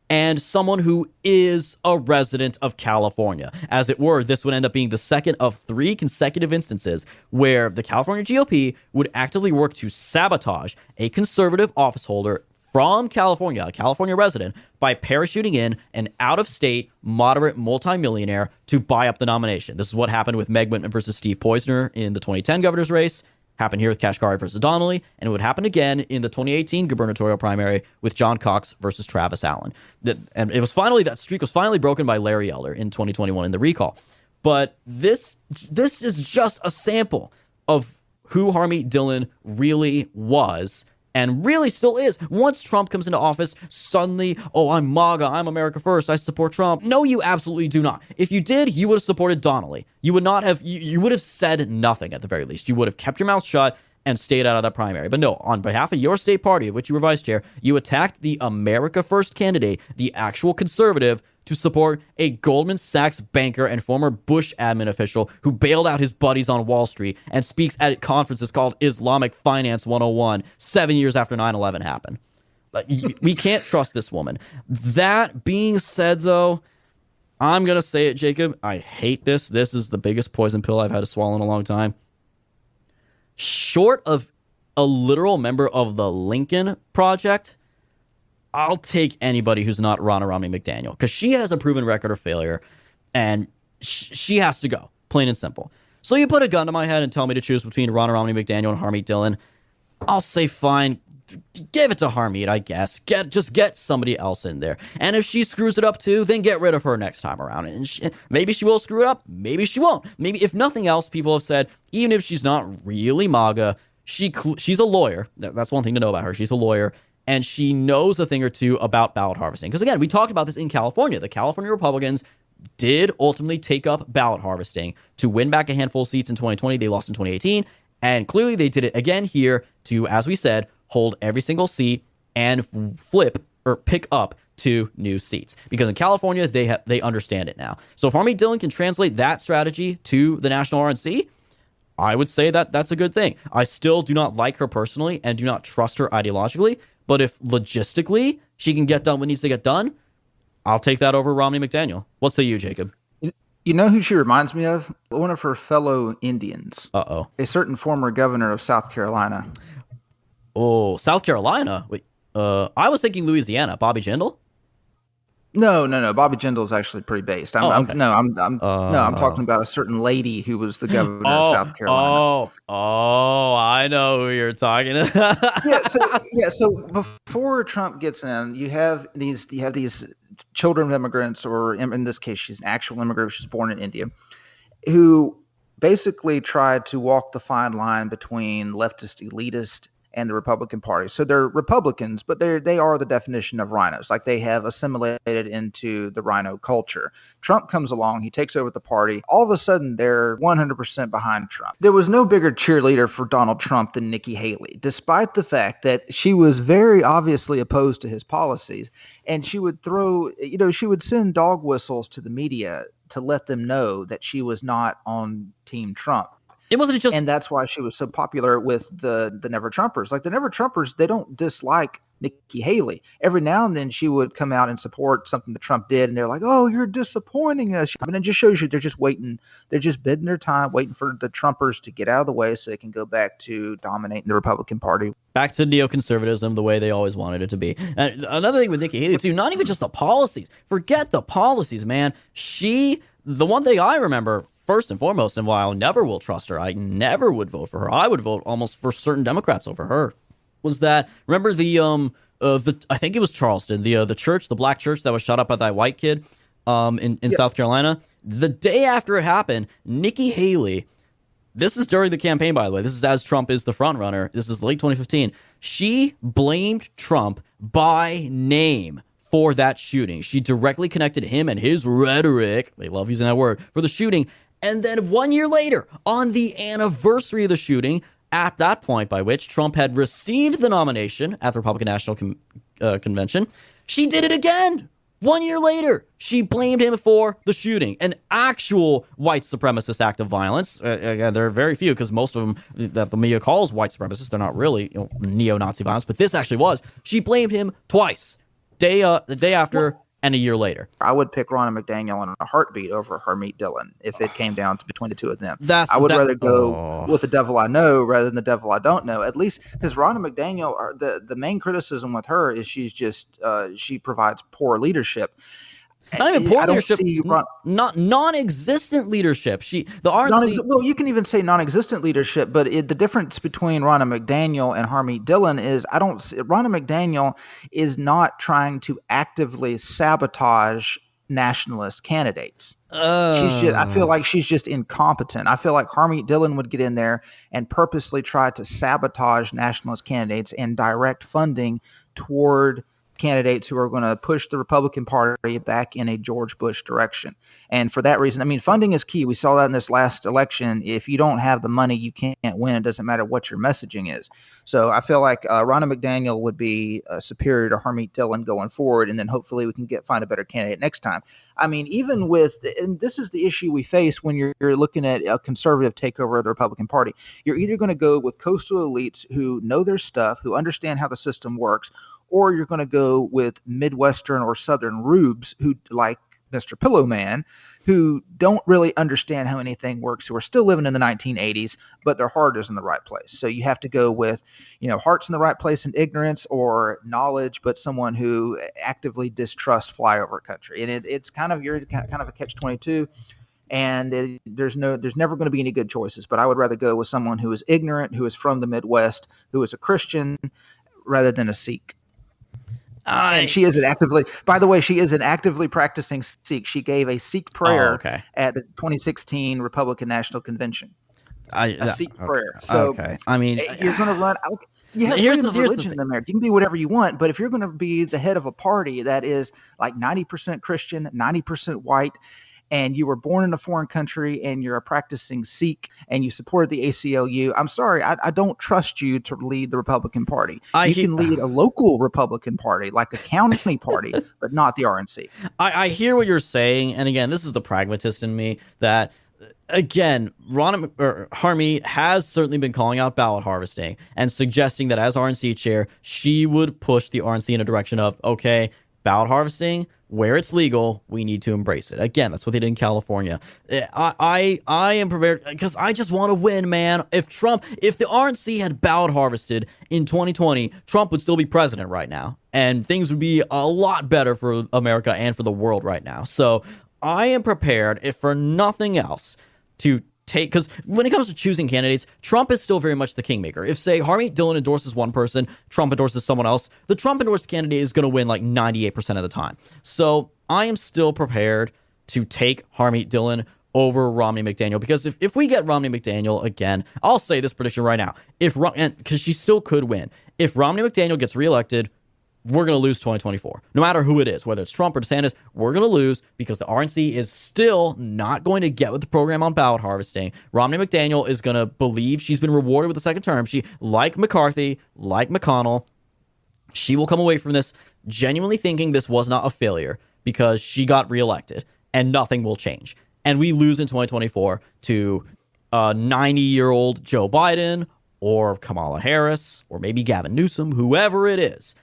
and someone who is a resident of California. As it were, this would end up being the second of 3 consecutive instances where the California GOP would actively work to sabotage a conservative office holder from California, a California resident, by parachuting in an out-of-state, moderate multimillionaire to buy up the nomination. This is what happened with Meg Whitman versus Steve Poizner in the 2010 governor's race, happened here with Kashkari versus Donnelly, and it would happen again in the 2018 gubernatorial primary with John Cox versus Travis Allen. And that streak was finally broken by Larry Elder in 2021 in the recall. But this is just a sample of who Harmeet Dhillon really was and really still is. Once Trump comes into office, suddenly, oh, I'm MAGA, I'm America First, I support Trump. No, you absolutely do not. If you did, you would have supported Donnelly. You would not have, you would have said nothing at the very least. You would have kept your mouth shut and stayed out of that primary. But no, on behalf of your state party, of which you were vice chair, you attacked the America First candidate, the actual conservative, to support a Goldman Sachs banker and former Bush admin official who bailed out his buddies on Wall Street and speaks at conferences called Islamic Finance 101 7 years after 9/11 happened. We can't trust this woman. That being said, though, I'm going to say it, Jacob. I hate this. This is the biggest poison pill I've had to swallow in a long time. Short of a literal member of the Lincoln Project, I'll take anybody who's not Ronna Romney McDaniel, because she has a proven record of failure, and she has to go, plain and simple. So you put a gun to my head and tell me to choose between Ronna Romney McDaniel and Harmeet Dhillon. I'll say fine, give it to Harmeet, I guess. Just get somebody else in there. And if she screws it up too, then get rid of her next time around. And maybe she will screw it up, maybe she won't. Maybe, if nothing else, people have said, even if she's not really MAGA, she's a lawyer. That's one thing to know about her. She's a lawyer. And she knows a thing or two about ballot harvesting. Because again, we talked about this in California. The California Republicans did ultimately take up ballot harvesting to win back a handful of seats in 2020. They lost in 2018. And clearly they did it again here to, as we said, hold every single seat and flip or pick up 2 new seats. Because in California, they understand it now. So if Harmeet Dhillon can translate that strategy to the national RNC, I would say that that's a good thing. I still do not like her personally and do not trust her ideologically. But if logistically she can get done what needs to get done, I'll take that over Romney McDaniel. What say you, Jacob? You know who she reminds me of? One of her fellow Indians. Uh-oh. A certain former governor of South Carolina. Oh, South Carolina? Wait, I was thinking Louisiana. Bobby Jindal? No. Bobby Jindal is actually pretty based. I'm talking about a certain lady who was the governor of South Carolina. I know who you're talking about. So before Trump gets in, you have these children of immigrants, or in this case, she's an actual immigrant. She was born in India, who basically tried to walk the fine line between leftist elitist and the Republican Party. So they're Republicans, but they are the definition of rhinos. Like, they have assimilated into the rhino culture. Trump comes along, he takes over the party. All of a sudden, they're 100% behind Trump. There was no bigger cheerleader for Donald Trump than Nikki Haley, despite the fact that she was very obviously opposed to his policies. And she would she would send dog whistles to the media to let them know that she was not on Team Trump. It wasn't just, and that's why she was so popular with the Never Trumpers. Like, the Never Trumpers, they don't dislike Nikki Haley. Every now and then she would come out and support something that Trump did, and they're like, "Oh, you're disappointing us." I mean, it just shows you they're just waiting. They're just biding their time, waiting for the Trumpers to get out of the way so they can go back to dominating the Republican Party. Back to neoconservatism, the way they always wanted it to be. And another thing with Nikki Haley too, not even just the policies. Forget the policies, man. The one thing I remember first and foremost, and while I never will trust her, I never would vote for her. I would vote almost for certain Democrats over her. Was that, remember I think it was Charleston, the church, the black church that was shot up by that white kid in South Carolina? The day after it happened, Nikki Haley, this is during the campaign, by the way, this is as Trump is the front runner, this is late 2015, she blamed Trump by name for that shooting. She directly connected him and his rhetoric, they love using that word, for the shooting. And then 1 year later, on the anniversary of the shooting, at that point by which Trump had received the nomination at the Republican National Convention, she did it again. 1 year later, she blamed him for the shooting, an actual white supremacist act of violence. There are very few, because most of them that the media calls white supremacists, they're not really neo-Nazi violence, but this actually was. She blamed him twice, the day after and a year later. I would pick Ronna McDaniel in a heartbeat over Harmeet Dhillon if it came down to between the two of them. I would rather go with the devil I know rather than the devil I don't know. At least because Ronna McDaniel, the main criticism with her is she's just she provides poor leadership. Not even poor leadership, not non-existent leadership. The RNC. Well, you can even say non-existent leadership, but the difference between Ronna McDaniel and Harmeet Dhillon is Ronna McDaniel is not trying to actively sabotage nationalist candidates. I feel like she's just incompetent. I feel like Harmeet Dhillon would get in there and purposely try to sabotage nationalist candidates and direct funding toward candidates who are going to push the Republican Party back in a George Bush direction. And for that reason, I mean, funding is key. We saw that in this last election. If you don't have the money, you can't win. It doesn't matter what your messaging is. So I feel like Ronna McDaniel would be superior to Harmeet Dhillon going forward, and then hopefully we can find a better candidate next time. I mean, even with, and this is the issue we face when you're looking at a conservative takeover of the Republican Party. You're either going to go with coastal elites who know their stuff, who understand how the system works, or you're going to go with Midwestern or Southern rubes who, like Mr. Pillowman, who don't really understand how anything works, who are still living in the 1980s, but their heart is in the right place. So you have to go with, heart's in the right place and ignorance, or knowledge, but someone who actively distrusts flyover country. And it's kind of a catch-22. And there's never going to be any good choices. But I would rather go with someone who is ignorant, who is from the Midwest, who is a Christian, rather than a Sikh. And she is by the way, she is an actively practicing Sikh. She gave a Sikh prayer at the 2016 Republican National Convention. A Sikh prayer. So, I mean, you're going to run. You have freedom of religion in America. You can be whatever you want, but if you're going to be the head of a party that is like 90% Christian, 90% white, and you were born in a foreign country and you're a practicing Sikh and you supported the ACLU, I'm sorry, I don't trust you to lead the Republican Party. You can lead a local Republican Party, like a county party, but not the RNC. I hear what you're saying. And again, this is the pragmatist in me that, again, Harmeet has certainly been calling out ballot harvesting and suggesting that as RNC chair, she would push the RNC in a direction of, okay, ballot harvesting, where it's legal, we need to embrace it. Again, that's what they did in California. I am prepared because I just want to win, man. If the RNC had ballot harvested in 2020, Trump would still be president right now, and things would be a lot better for America and for the world right now. So I am prepared, if for nothing else, to take, because when it comes to choosing candidates, Trump is still very much the kingmaker. If, say, Harmeet Dhillon endorses one person, Trump endorses someone else, the Trump endorsed candidate is going to win like 98% of the time. So I am still prepared to take Harmeet Dhillon over Romney McDaniel, because if we get Romney McDaniel again, I'll say this prediction right now, because she still could win. If Romney McDaniel gets reelected, we're going to lose 2024. No matter who it is, whether it's Trump or DeSantis, we're going to lose because the RNC is still not going to get with the program on ballot harvesting. Romney McDaniel is going to believe she's been rewarded with a second term. She, like McCarthy, like McConnell, she will come away from this genuinely thinking this was not a failure because she got reelected and nothing will change. And we lose in 2024 to a 90-year-old Joe Biden or Kamala Harris or maybe Gavin Newsom, whoever it is.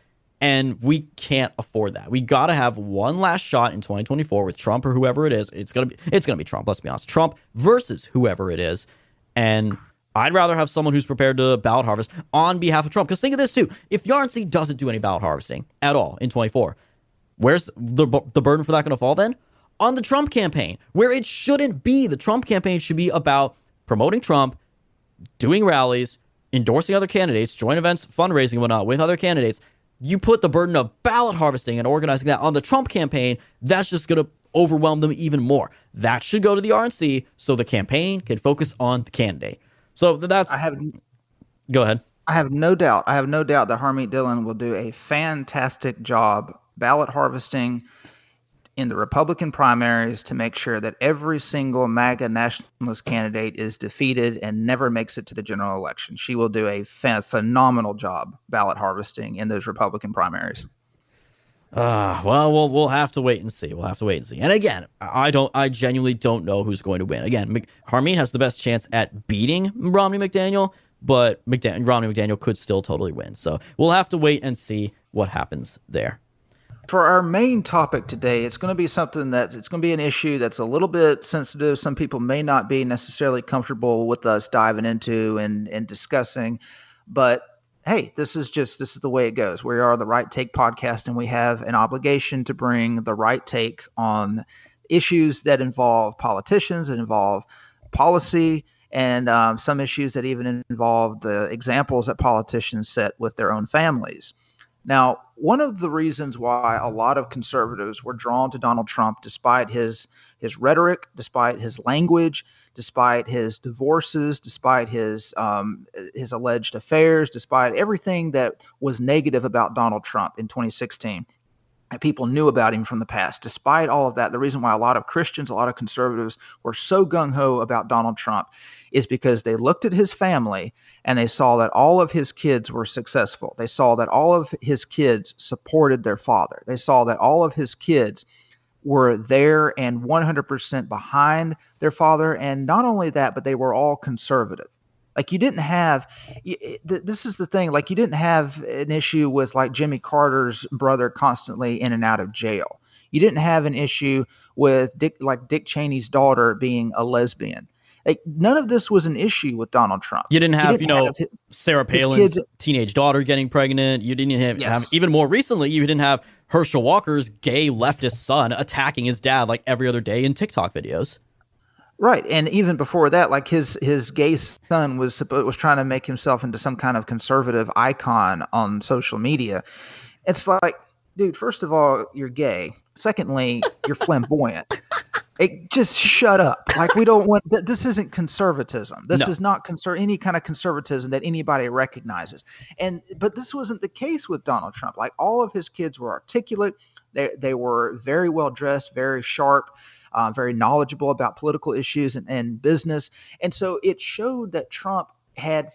And we can't afford that. We got to have one last shot in 2024 with Trump or whoever it is. It's gonna be Trump. Let's be honest. Trump versus whoever it is. And I'd rather have someone who's prepared to ballot harvest on behalf of Trump. Because think of this too: if the RNC doesn't do any ballot harvesting at all in 24, where's the burden for that going to fall then? On the Trump campaign, where it shouldn't be. The Trump campaign should be about promoting Trump, doing rallies, endorsing other candidates, joint events, fundraising, and whatnot with other candidates. You put the burden of ballot harvesting and organizing that on the Trump campaign, that's just going to overwhelm them even more. That should go to the RNC so the campaign can focus on the candidate. So that's... Go ahead. I have no doubt that Harmeet Dhillon will do a fantastic job ballot harvesting in the Republican primaries to make sure that every single MAGA nationalist candidate is defeated and never makes it to the general election. She will do a phenomenal job ballot harvesting in those Republican primaries. Well, we'll have to wait and see. And again, I genuinely don't know who's going to win. Again, Harmeet has the best chance at beating Romney McDaniel, but Romney McDaniel could still totally win. So we'll have to wait and see what happens there. For our main topic today, it's going to be it's going to be an issue that's a little bit sensitive. Some people may not be necessarily comfortable with us diving into and discussing, but hey, this is the way it goes. We are the Right Take podcast, and we have an obligation to bring the right take on issues that involve politicians, that involve policy, and some issues that even involve the examples that politicians set with their own families. Now, one of the reasons why a lot of conservatives were drawn to Donald Trump, despite his rhetoric, despite his language, despite his divorces, despite his alleged affairs, despite everything that was negative about Donald Trump in 2016, and people knew about him from the past. Despite all of that, the reason why a lot of Christians, a lot of conservatives were so gung-ho about Donald Trump is because they looked at his family and they saw that all of his kids were successful. They saw that all of his kids supported their father. They saw that all of his kids were there and 100% behind their father. And not only that, but they were all conservative. Like, you didn't have, this is the thing, like, you didn't have an issue with like Jimmy Carter's brother constantly in and out of jail. You didn't have an issue with Dick Cheney's daughter being a lesbian. Like, none of this was an issue with Donald Trump. You didn't have, Sarah Palin's teenage daughter getting pregnant. You didn't have, even more recently, you didn't have Herschel Walker's gay leftist son attacking his dad like every other day in TikTok videos. Right. And even before that, like his gay son was trying to make himself into some kind of conservative icon on social media. It's like, dude, first of all, you're gay. Secondly, you're flamboyant. Just shut up. Like, we don't want this isn't conservatism. This is not any kind of conservatism that anybody recognizes. But this wasn't the case with Donald Trump. Like, all of his kids were articulate. They were very well dressed, very sharp, very knowledgeable about political issues and business. And so it showed that Trump had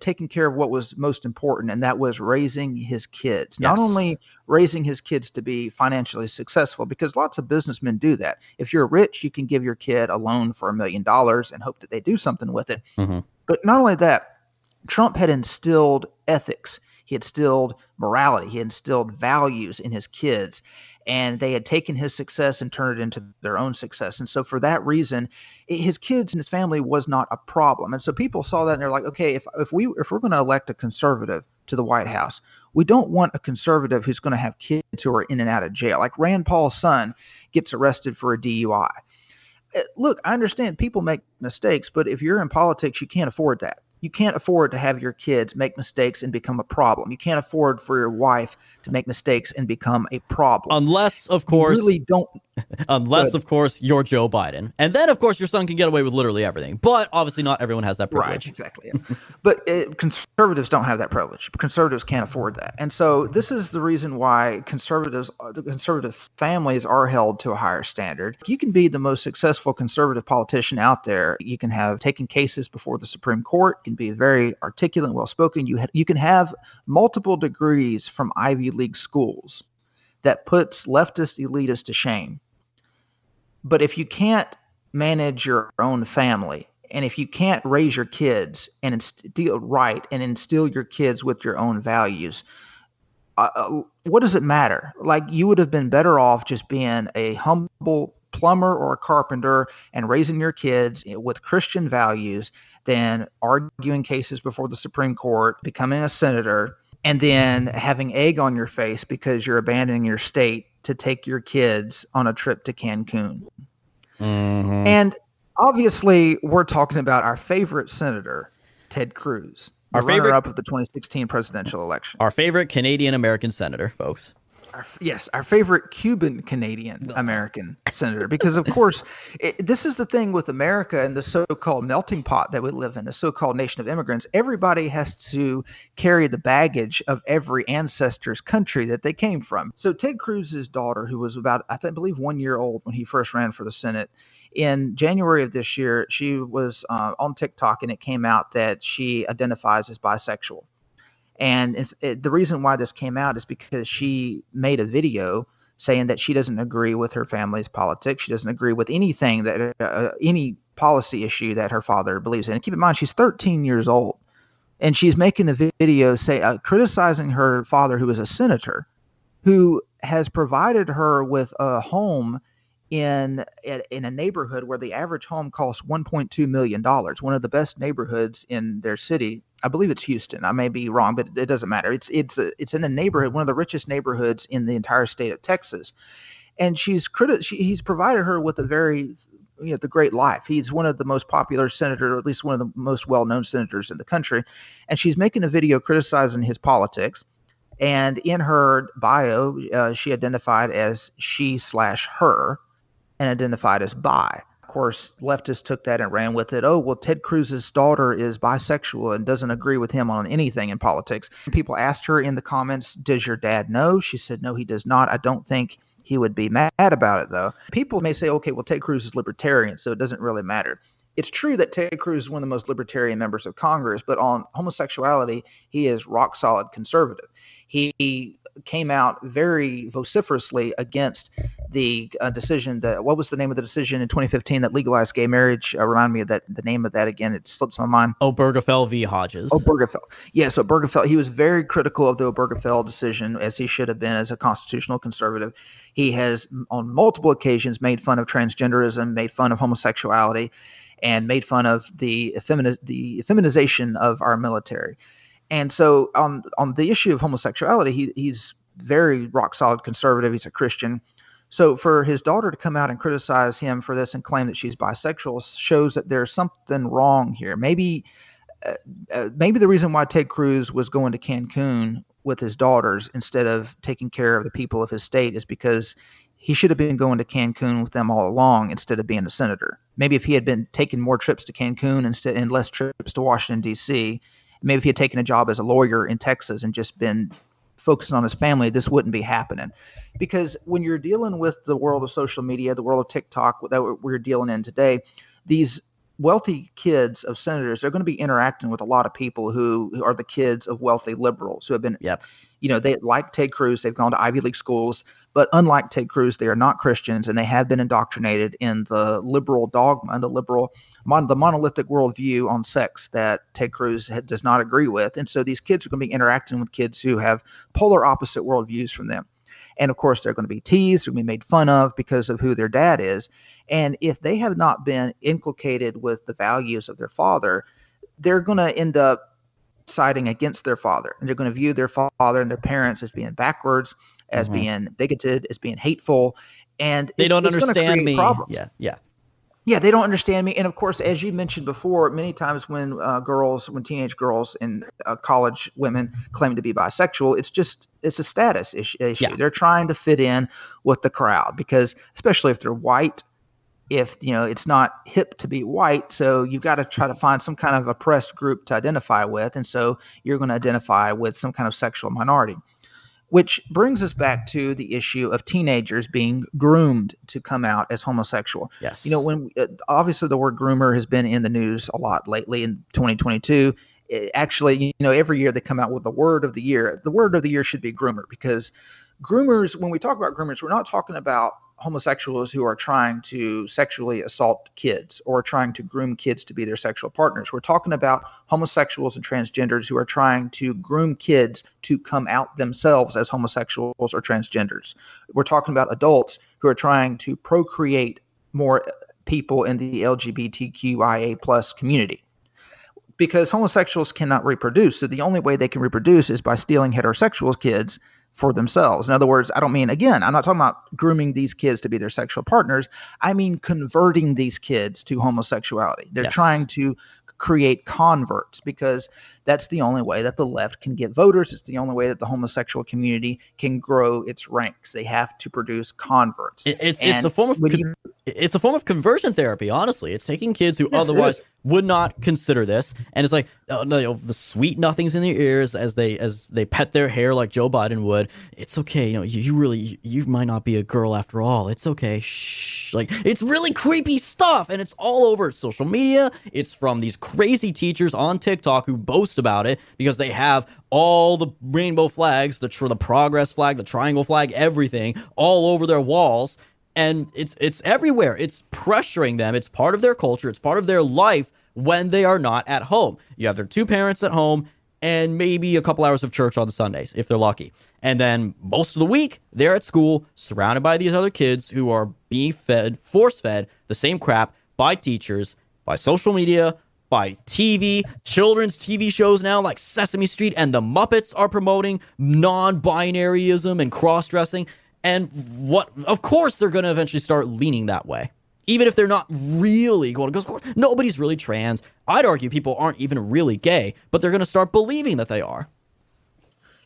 taken care of what was most important, and that was raising his kids. Yes. Not only raising his kids to be financially successful, because lots of businessmen do that. If you're rich, you can give your kid a loan for $1 million and hope that they do something with it. Mm-hmm. But not only that, Trump had instilled ethics. He instilled morality. He instilled values in his kids. And they had taken his success and turned it into their own success. And so for that reason, his kids and his family was not a problem. And so people saw that and they're like, okay, if we're going to elect a conservative to the White House, we don't want a conservative who's going to have kids who are in and out of jail. Like Rand Paul's son gets arrested for a DUI. Look, I understand people make mistakes, but if you're in politics, you can't afford that. You can't afford to have your kids make mistakes and become a problem. You can't afford for your wife to make mistakes and become a problem. Unless, of course, you really don't. Of course, you're Joe Biden. And then, of course, your son can get away with literally everything. But obviously not everyone has that privilege. Right, exactly. Yeah. But conservatives don't have that privilege. Conservatives can't afford that. And so this is the reason why the conservative families are held to a higher standard. You can be the most successful conservative politician out there. You can have taken cases before the Supreme Court. You can be very articulate and well-spoken. You can have multiple degrees from Ivy League schools that puts leftist elitists to shame. But if you can't manage your own family, and if you can't raise your kids and instill your kids with your own values, what does it matter? Like, you would have been better off just being a humble plumber or a carpenter and raising your kids with Christian values than arguing cases before the Supreme Court, becoming a senator, and then having egg on your face because you're abandoning your state to take your kids on a trip to Cancun. Mm-hmm. And obviously, we're talking about our favorite senator, Ted Cruz, the runner-up of the 2016 presidential election. Our favorite Canadian-American senator, folks. Our favorite Cuban-Canadian American senator, because of course, this is the thing with America and the so-called melting pot that we live in, the so-called nation of immigrants. Everybody has to carry the baggage of every ancestor's country that they came from. So Ted Cruz's daughter, who was about, I believe 1 year old when he first ran for the Senate, in January of this year, she was on TikTok, and it came out that she identifies as bisexual. And the reason why this came out is because she made a video saying that she doesn't agree with her family's politics. She doesn't agree with anything that any policy issue that her father believes in. And keep in mind, she's 13 years old, and she's making a video criticizing her father, who is a senator, who has provided her with a home in a neighborhood where the average home costs $1.2 million, one of the best neighborhoods in their city. I believe it's Houston. I may be wrong, but it doesn't matter. It's in a neighborhood, one of the richest neighborhoods in the entire state of Texas. And he's provided her with a very, the great life. He's one of the most popular senators, or at least one of the most well-known senators in the country. And she's making a video criticizing his politics. And in her bio, she identified as she/her and identified as bi. Of course, leftists took that and ran with it. Oh, well, Ted Cruz's daughter is bisexual and doesn't agree with him on anything in politics. People asked her in the comments, does your dad know? She said, no, he does not. I don't think he would be mad about it, though. People may say, okay, well, Ted Cruz is libertarian, so it doesn't really matter. It's true that Ted Cruz is one of the most libertarian members of Congress, but on homosexuality, he is rock solid conservative. He came out very vociferously against the decision that, what was the name of the decision in 2015 that legalized gay marriage? Remind me of the name of that again. It slips my mind. Obergefell v. Hodges. Obergefell. Yeah, so Obergefell, he was very critical of the Obergefell decision, as he should have been as a constitutional conservative. He has on multiple occasions made fun of transgenderism, made fun of homosexuality, and made fun of the feminization of our military. And so on the issue of homosexuality, he's very rock solid conservative. He's a Christian. So for his daughter to come out and criticize him for this and claim that she's bisexual shows that there's something wrong here. Maybe the reason why Ted Cruz was going to Cancun with his daughters instead of taking care of the people of his state is because he should have been going to Cancun with them all along instead of being a senator. Maybe if he had been taking more trips to Cancun and less trips to Washington, D.C., maybe if he had taken a job as a lawyer in Texas and just been focusing on his family, this wouldn't be happening. Because when you're dealing with the world of social media, the world of TikTok that we're dealing in today, these wealthy kids of senators, they're going to be interacting with a lot of people who are the kids of wealthy liberals who have been, they like Ted Cruz, they've gone to Ivy League schools, but unlike Ted Cruz, they are not Christians and they have been indoctrinated in the liberal dogma and the monolithic worldview on sex that Ted Cruz does not agree with. And so these kids are going to be interacting with kids who have polar opposite worldviews from them. And of course, they're going to be teased, they're going to be made fun of because of who their dad is. And if they have not been inculcated with the values of their father, they're going to end up siding against their father. And they're going to view their father and their parents as being backwards, as being bigoted, as being hateful. And they don't understand me. Problems. Yeah, they don't understand me. And of course, as you mentioned before, many times when teenage girls and college women claim to be bisexual, it's a status issue. Yeah. They're trying to fit in with the crowd because, especially if they're white, it's not hip to be white. So you've got to try to find some kind of oppressed group to identify with. And so you're going to identify with some kind of sexual minority. Which brings us back to the issue of teenagers being groomed to come out as homosexual. Yes. Obviously the word groomer has been in the news a lot lately in 2022. Actually, every year they come out with the word of the year. The word of the year should be groomer because groomers, when we talk about groomers, we're not talking about homosexuals who are trying to sexually assault kids or trying to groom kids to be their sexual partners. We're talking about homosexuals and transgenders who are trying to groom kids to come out themselves as homosexuals or transgenders. We're talking about adults who are trying to procreate more people in the LGBTQIA+ community. Because homosexuals cannot reproduce. So the only way they can reproduce is by stealing heterosexual kids for themselves. In other words, I'm not talking about grooming these kids to be their sexual partners. I mean converting these kids to homosexuality. They're trying to create converts because that's the only way that the left can get voters. It's the only way that the homosexual community can grow its ranks. They have to produce converts. It's a form of conversion therapy. Honestly, it's taking kids who otherwise would not consider this, and it's like the sweet nothings in their ears as they pet their hair like Joe Biden would. It's okay, you might not be a girl after all. It's okay. Shh. Like it's really creepy stuff, and it's all over social media. It's from these crazy teachers on TikTok who boast about it because they have all the rainbow flags, the progress flag, the triangle flag, everything all over their walls. And it's everywhere. It's pressuring them. It's part of their culture. It's part of their life when they are not at home. You have their two parents at home. and maybe a couple hours of church on Sundays if they're lucky. And then most of the week, they're at school surrounded by these other kids who are being fed, force-fed the same crap by teachers, by social media, by TV, children's TV shows now like Sesame Street, and the Muppets are promoting non-binaryism and cross-dressing. And of course, they're going to eventually start leaning that way. Even if they're not really going to, because nobody's really trans. I'd argue people aren't even really gay, but they're going to start believing that they are.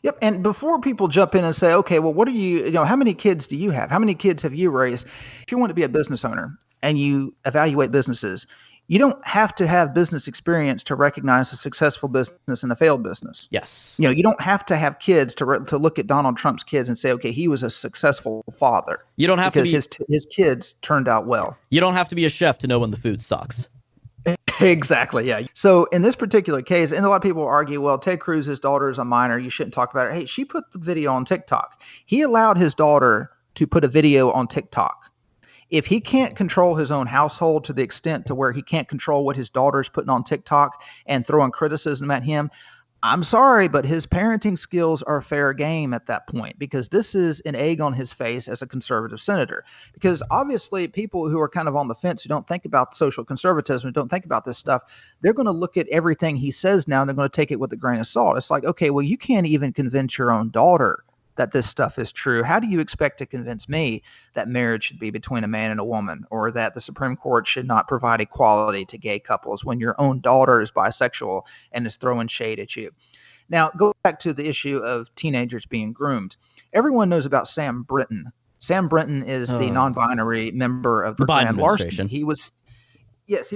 Yep. And before people jump in and say, okay, well, what are you know, how many kids do you have? How many kids have you raised? If you want to be a business owner and you evaluate businesses, you don't have to have business experience to recognize a successful business and a failed business. Yes. You don't have to have kids to look at Donald Trump's kids and say, okay, he was a successful father. You don't have because to be his kids turned out well. You don't have to be a chef to know when the food sucks. Exactly. Yeah. So in this particular case, and a lot of people argue, well, Ted Cruz's daughter is a minor. You shouldn't talk about her. Hey, she put the video on TikTok. He allowed his daughter to put a video on TikTok. If he can't control his own household to the extent to where he can't control what his daughter's putting on TikTok and throwing criticism at him, I'm sorry, but his parenting skills are fair game at that point, because this is an egg on his face as a conservative senator. Because obviously people who are kind of on the fence, who don't think about social conservatism, don't think about this stuff, they're going to look at everything he says now and they're going to take it with a grain of salt. It's like, okay, well, you can't even convince your own daughter that this stuff is true. How do you expect to convince me that marriage should be between a man and a woman, or that the Supreme Court should not provide equality to gay couples when your own daughter is bisexual and is throwing shade at you? Now, go back to the issue of teenagers being groomed. Everyone knows about Sam Brinton. Sam Brinton is the non-binary member of the Biden Grand Larceny. administration. He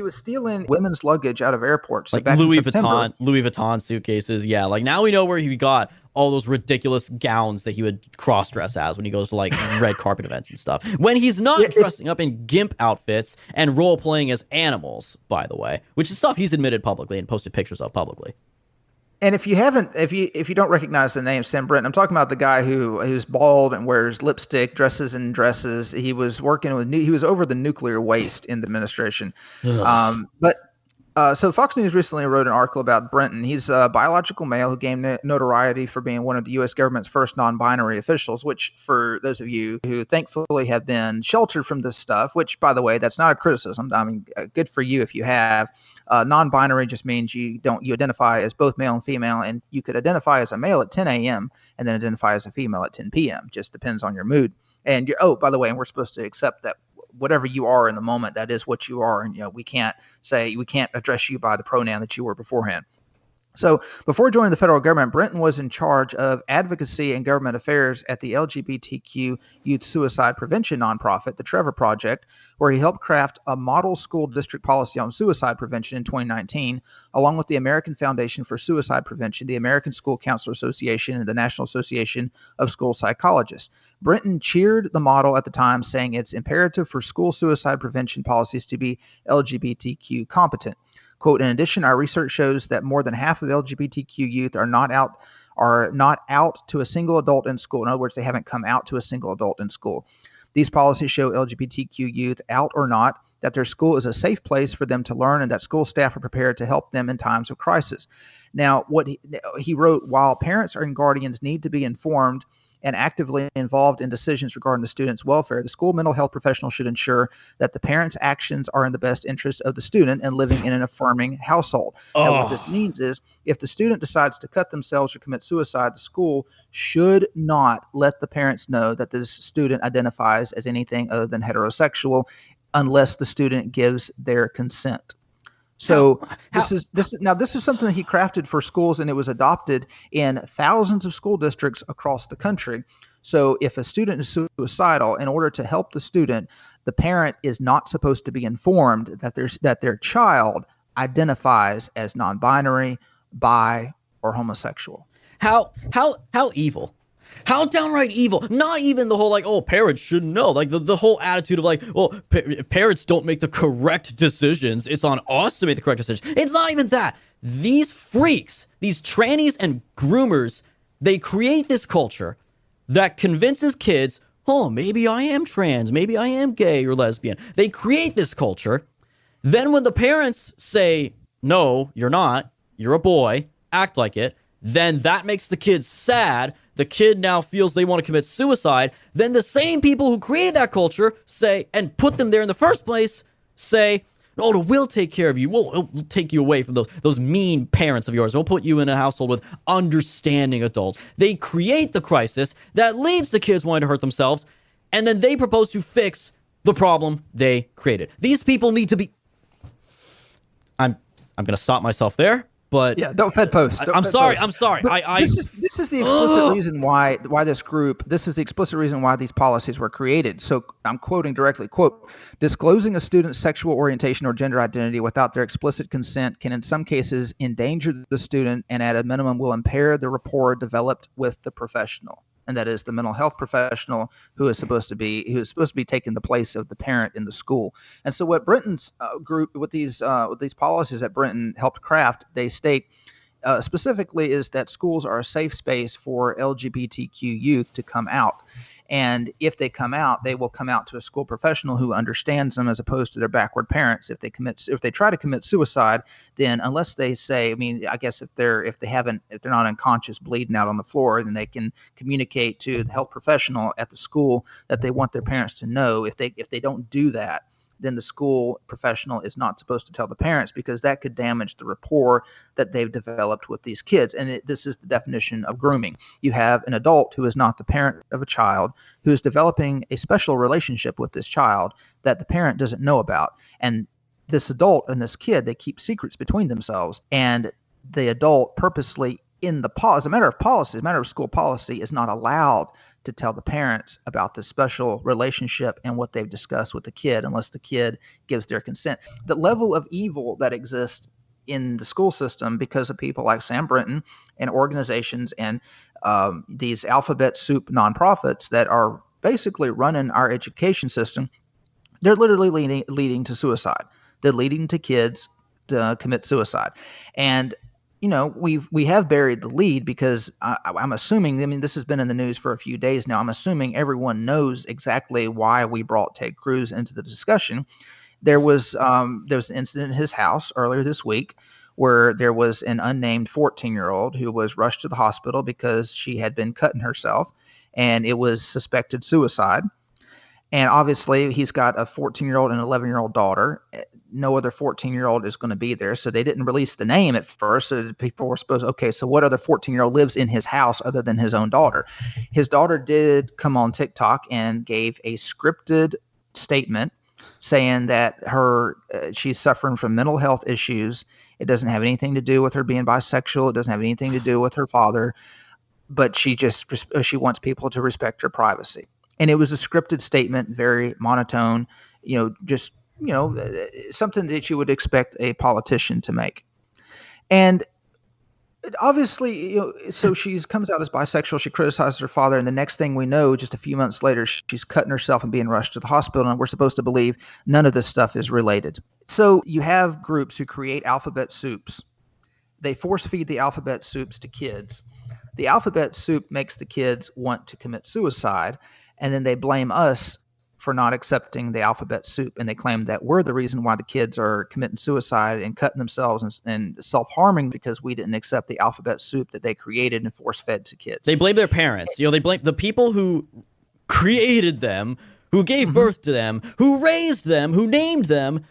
was stealing women's luggage out of airports. Like back Louis in September. Vuitton suitcases. Yeah, like now we know where he got all those ridiculous gowns that he would cross-dress as when he goes to like red carpet events and stuff. When he's not dressing up in gimp outfits and role-playing as animals, by the way, which is stuff he's admitted publicly and posted pictures of publicly. And if you don't recognize the name Sam Brinton, I'm talking about the guy who's bald and wears lipstick, dresses in dresses. He was working with he was over the nuclear waste in the administration. So Fox News recently wrote an article about Brinton. He's a biological male who gained notoriety for being one of the U.S. government's first non-binary officials, which for those of you who thankfully have been sheltered from this stuff, which, by the way, that's not a criticism. I mean, good for you if you have. Non-binary just means you identify as both male and female, and you could identify as a male at 10 a.m. and then identify as a female at 10 p.m. Just depends on your mood. And by the way, and we're supposed to accept that whatever you are in the moment, that is what you are. And, we can't address you by the pronoun that you were beforehand. So before joining the federal government, Brinton was in charge of advocacy and government affairs at the LGBTQ youth suicide prevention nonprofit, the Trevor Project, where he helped craft a model school district policy on suicide prevention in 2019, along with the American Foundation for Suicide Prevention, the American School Counselor Association, and the National Association of School Psychologists. Brinton cheered the model at the time, saying it's imperative for school suicide prevention policies to be LGBTQ competent. Quote, in addition, our research shows that more than half of LGBTQ youth are not out to a single adult in school. In other words, they haven't come out to a single adult in school. These policies show LGBTQ youth, out or not, that their school is a safe place for them to learn and that school staff are prepared to help them in times of crisis. Now, what he wrote, while parents and guardians need to be informed and actively involved in decisions regarding the student's welfare, the school mental health professional should ensure that the parent's actions are in the best interest of the student and living in an affirming household. Now, what this means is if the student decides to cut themselves or commit suicide, the school should not let the parents know that this student identifies as anything other than heterosexual unless the student gives their consent. So this is something that he crafted for schools, and it was adopted in thousands of school districts across the country. So if a student is suicidal, in order to help the student, the parent is not supposed to be informed that their child identifies as non-binary, bi, or homosexual. How evil. How downright evil. Not even the whole, like, oh, parents shouldn't know. Like, the whole attitude of, like, well, parents don't make the correct decisions. It's on us to make the correct decision. It's not even that. These freaks, these trannies and groomers, they create this culture that convinces kids, oh, maybe I am trans, maybe I am gay or lesbian. They create this culture. Then when the parents say, no, you're not, you're a boy, act like it, then that makes the kid sad. The kid now feels they want to commit suicide. Then the same people who created that culture say, and put them there in the first place, say, oh, we'll take care of you. We'll take you away from those mean parents of yours. We'll put you in a household with understanding adults. They create the crisis that leads to kids wanting to hurt themselves, and then they propose to fix the problem they created. These people need to be... I'm going to stop myself there. But yeah, don't Fed post. I'm sorry. This is the explicit reason why this group. This is the explicit reason why these policies were created. So I'm quoting directly. Quote: disclosing a student's sexual orientation or gender identity without their explicit consent can, in some cases, endanger the student and, at a minimum, will impair the rapport developed with the professional. And that is the mental health professional who is supposed to be taking the place of the parent in the school. And so, what Brenton's group with these policies that Brenton helped craft, they state specifically is that schools are a safe space for LGBTQ youth to come out. And if they come out, they will come out to a school professional who understands them, as opposed to their backward parents. If they try to commit suicide, then unless they say, I mean, I guess if they're not unconscious, bleeding out on the floor, then they can communicate to the health professional at the school that they want their parents to know. If they don't do that, then the school professional is not supposed to tell the parents, because that could damage the rapport that they've developed with these kids. And this is the definition of grooming. You have an adult who is not the parent of a child, who is developing a special relationship with this child that the parent doesn't know about. And this adult and this kid, they keep secrets between themselves. And the adult purposely, as a matter of policy, as a matter of school policy, is not allowed to tell the parents about the special relationship and what they've discussed with the kid unless the kid gives their consent. The level of evil that exists in the school system because of people like Sam Brenton and organizations and these alphabet soup nonprofits that are basically running our education system, they're literally leading to suicide. They're leading to kids to commit suicide. And we have buried the lead because I'm assuming, I mean, this has been in the news for a few days now. I'm assuming everyone knows exactly why we brought Ted Cruz into the discussion. There was an incident in his house earlier this week where there was an unnamed 14-year-old who was rushed to the hospital because she had been cutting herself, and it was suspected suicide. And obviously, he's got a 14-year-old and an 11-year-old daughter. No other 14-year-old is going to be there. So they didn't release the name at first. So people were supposed, okay, so what other 14-year-old lives in his house other than his own daughter? His daughter did come on TikTok and gave a scripted statement saying that she's suffering from mental health issues. It doesn't have anything to do with her being bisexual. It doesn't have anything to do with her father. But she wants people to respect her privacy. And it was a scripted statement, very monotone, something that you would expect a politician to make. And obviously, so she comes out as bisexual. She criticizes her father. And the next thing we know, just a few months later, she's cutting herself and being rushed to the hospital. And we're supposed to believe none of this stuff is related. So you have groups who create alphabet soups. They force feed the alphabet soups to kids. The alphabet soup makes the kids want to commit suicide. And then they blame us for not accepting the alphabet soup. And they claim that we're the reason why the kids are committing suicide and cutting themselves and self-harming because we didn't accept the alphabet soup that they created and force-fed to kids. They blame their parents. They blame the people who created them, who gave birth to them, who raised them, who named them,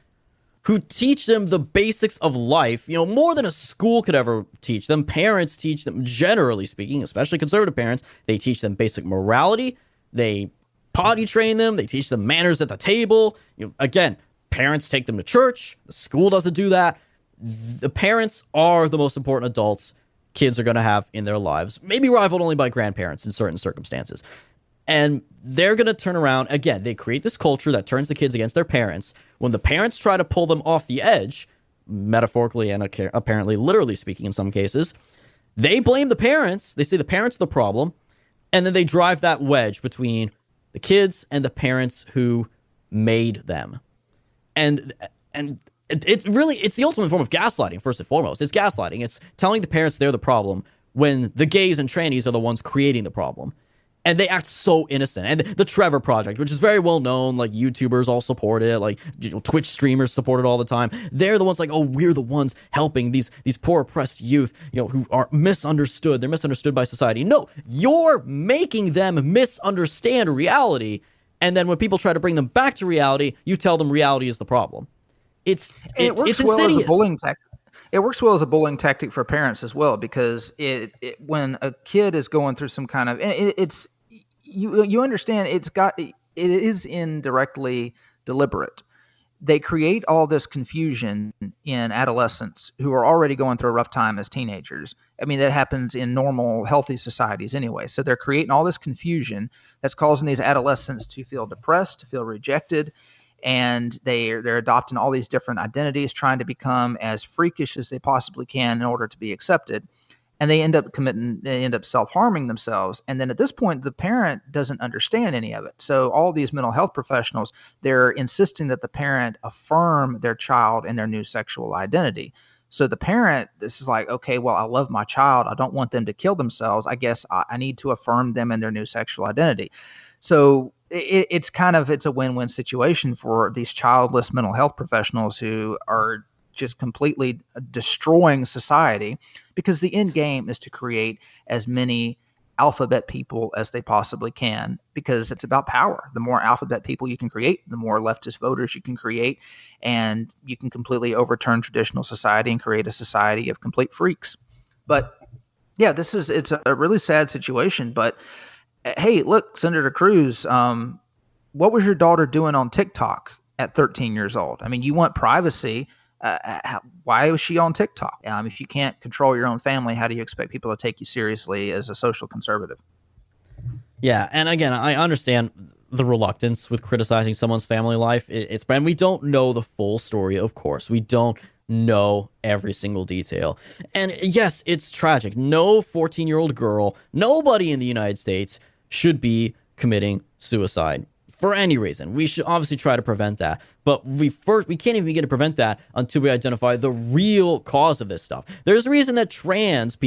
who teach them the basics of life, more than a school could ever teach them. Parents teach them, generally speaking, especially conservative parents, they teach them basic morality. They potty train them. They teach them manners at the table. Again, parents take them to church. The school doesn't do that. The parents are the most important adults kids are going to have in their lives, maybe rivaled only by grandparents in certain circumstances. And they're going to turn around. Again, they create this culture that turns the kids against their parents. When the parents try to pull them off the edge, metaphorically and apparently literally speaking in some cases, they blame the parents. They say the parents are the problem. And then they drive that wedge between the kids and the parents who made them. And it's the ultimate form of gaslighting, first and foremost. It's gaslighting. It's telling the parents they're the problem when the gays and trannies are the ones creating the problem. And they act so innocent. And the Trevor Project, which is very well known, like YouTubers all support it, like Twitch streamers support it all the time. They're the ones like, oh, we're the ones helping these poor oppressed youth, who are misunderstood. They're misunderstood by society. No, you're making them misunderstand reality. And then when people try to bring them back to reality, you tell them reality is the problem. It works well as a bullying tactic. It works well as a bullying tactic for parents as well, because when a kid is going through some kind of, you understand it is indirectly deliberate. They create all this confusion in adolescents who are already going through a rough time as teenagers. I mean, that happens in normal, healthy societies anyway. So they're creating all this confusion that's causing these adolescents to feel depressed, to feel rejected. And they're adopting all these different identities, trying to become as freakish as they possibly can in order to be accepted. And they end up self-harming themselves. And then at this point, the parent doesn't understand any of it. So all these mental health professionals, they're insisting that the parent affirm their child in their new sexual identity. So the parent, this is like, okay, well, I love my child. I don't want them to kill themselves. I guess I need to affirm them in their new sexual identity. So it's a win-win situation for these childless mental health professionals who are just completely destroying society, because the end game is to create as many alphabet people as they possibly can, because it's about power. The more alphabet people you can create, the more leftist voters you can create, and you can completely overturn traditional society and create a society of complete freaks. But yeah, it's a really sad situation. But hey, look, Senator Cruz, what was your daughter doing on TikTok at 13 years old? I mean, you want privacy. Why was she on TikTok? If you can't control your own family, how do you expect people to take you seriously as a social conservative? Yeah, and again, I understand the reluctance with criticizing someone's family life. And we don't know the full story, of course. We don't know every single detail. And yes, it's tragic. No 14-year-old girl, nobody in the United States should be committing suicide for any reason. We should obviously try to prevent that. But we can't even begin to prevent that until we identify the real cause of this stuff. There's a reason that transgender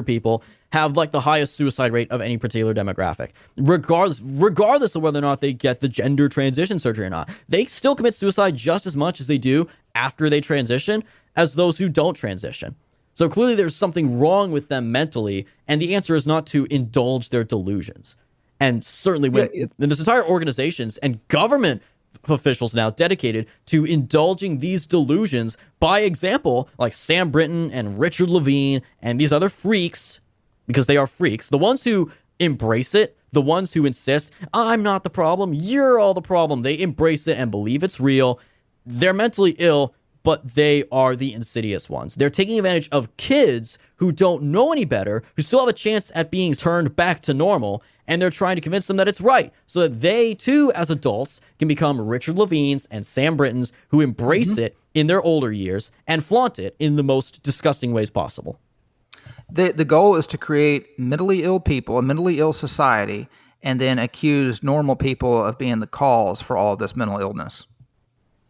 people have like the highest suicide rate of any particular demographic, regardless of whether or not they get the gender transition surgery or not. They still commit suicide just as much as they do after they transition as those who don't transition. So clearly there's something wrong with them mentally, and the answer is not to indulge their delusions. And certainly when there's entire organizations and government officials now dedicated to indulging these delusions, by example, like Sam Brinton and Richard Levine and these other freaks, because they are freaks, the ones who embrace it, the ones who insist, I'm not the problem, you're all the problem. They embrace it and believe it's real. They're mentally ill, but they are the insidious ones. They're taking advantage of kids who don't know any better, who still have a chance at being turned back to normal, and they're trying to convince them that it's right, so that they, too, as adults, can become Richard Levines and Sam Brintons who embrace it in their older years and flaunt it in the most disgusting ways possible. The goal is to create mentally ill people, a mentally ill society, and then accuse normal people of being the cause for all of this mental illness.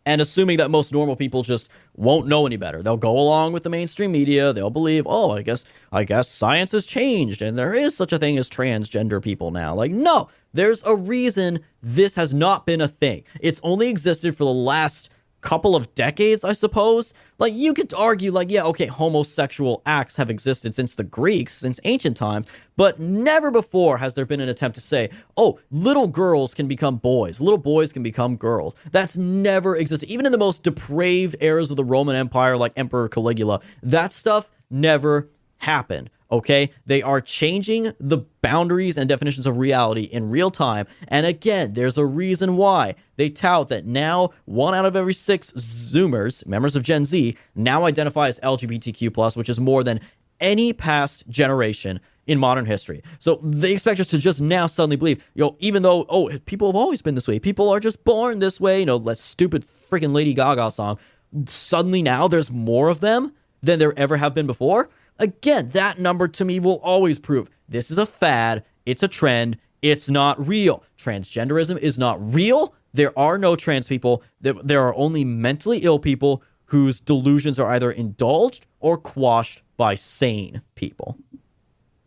And assuming that most normal people just won't know any better. They'll go along with the mainstream media. They'll believe, oh, I guess science has changed and there is such a thing as transgender people now. Like, no, there's a reason this has not been a thing. It's only existed for the last couple of decades, I suppose. Like, you could argue, like, yeah, okay, homosexual acts have existed since the Greeks, since ancient times, but never before has there been an attempt to say, oh, little girls can become boys, little boys can become girls. That's never existed. Even in the most depraved eras of the Roman Empire, like Emperor Caligula, that stuff never happened. Okay, they are changing the boundaries and definitions of reality in real time. And again, there's a reason why they tout that now 1 out of every 6 Zoomers, members of Gen Z, now identify as LGBTQ+, which is more than any past generation in modern history. So they expect us to just now suddenly believe, even though, people have always been this way, people are just born this way, that stupid freaking Lady Gaga song, suddenly now there's more of them than there ever have been before. Again, that number to me will always prove this is a fad, it's a trend, it's not real. Transgenderism is not real. There are no trans people. There are only mentally ill people whose delusions are either indulged or quashed by sane people.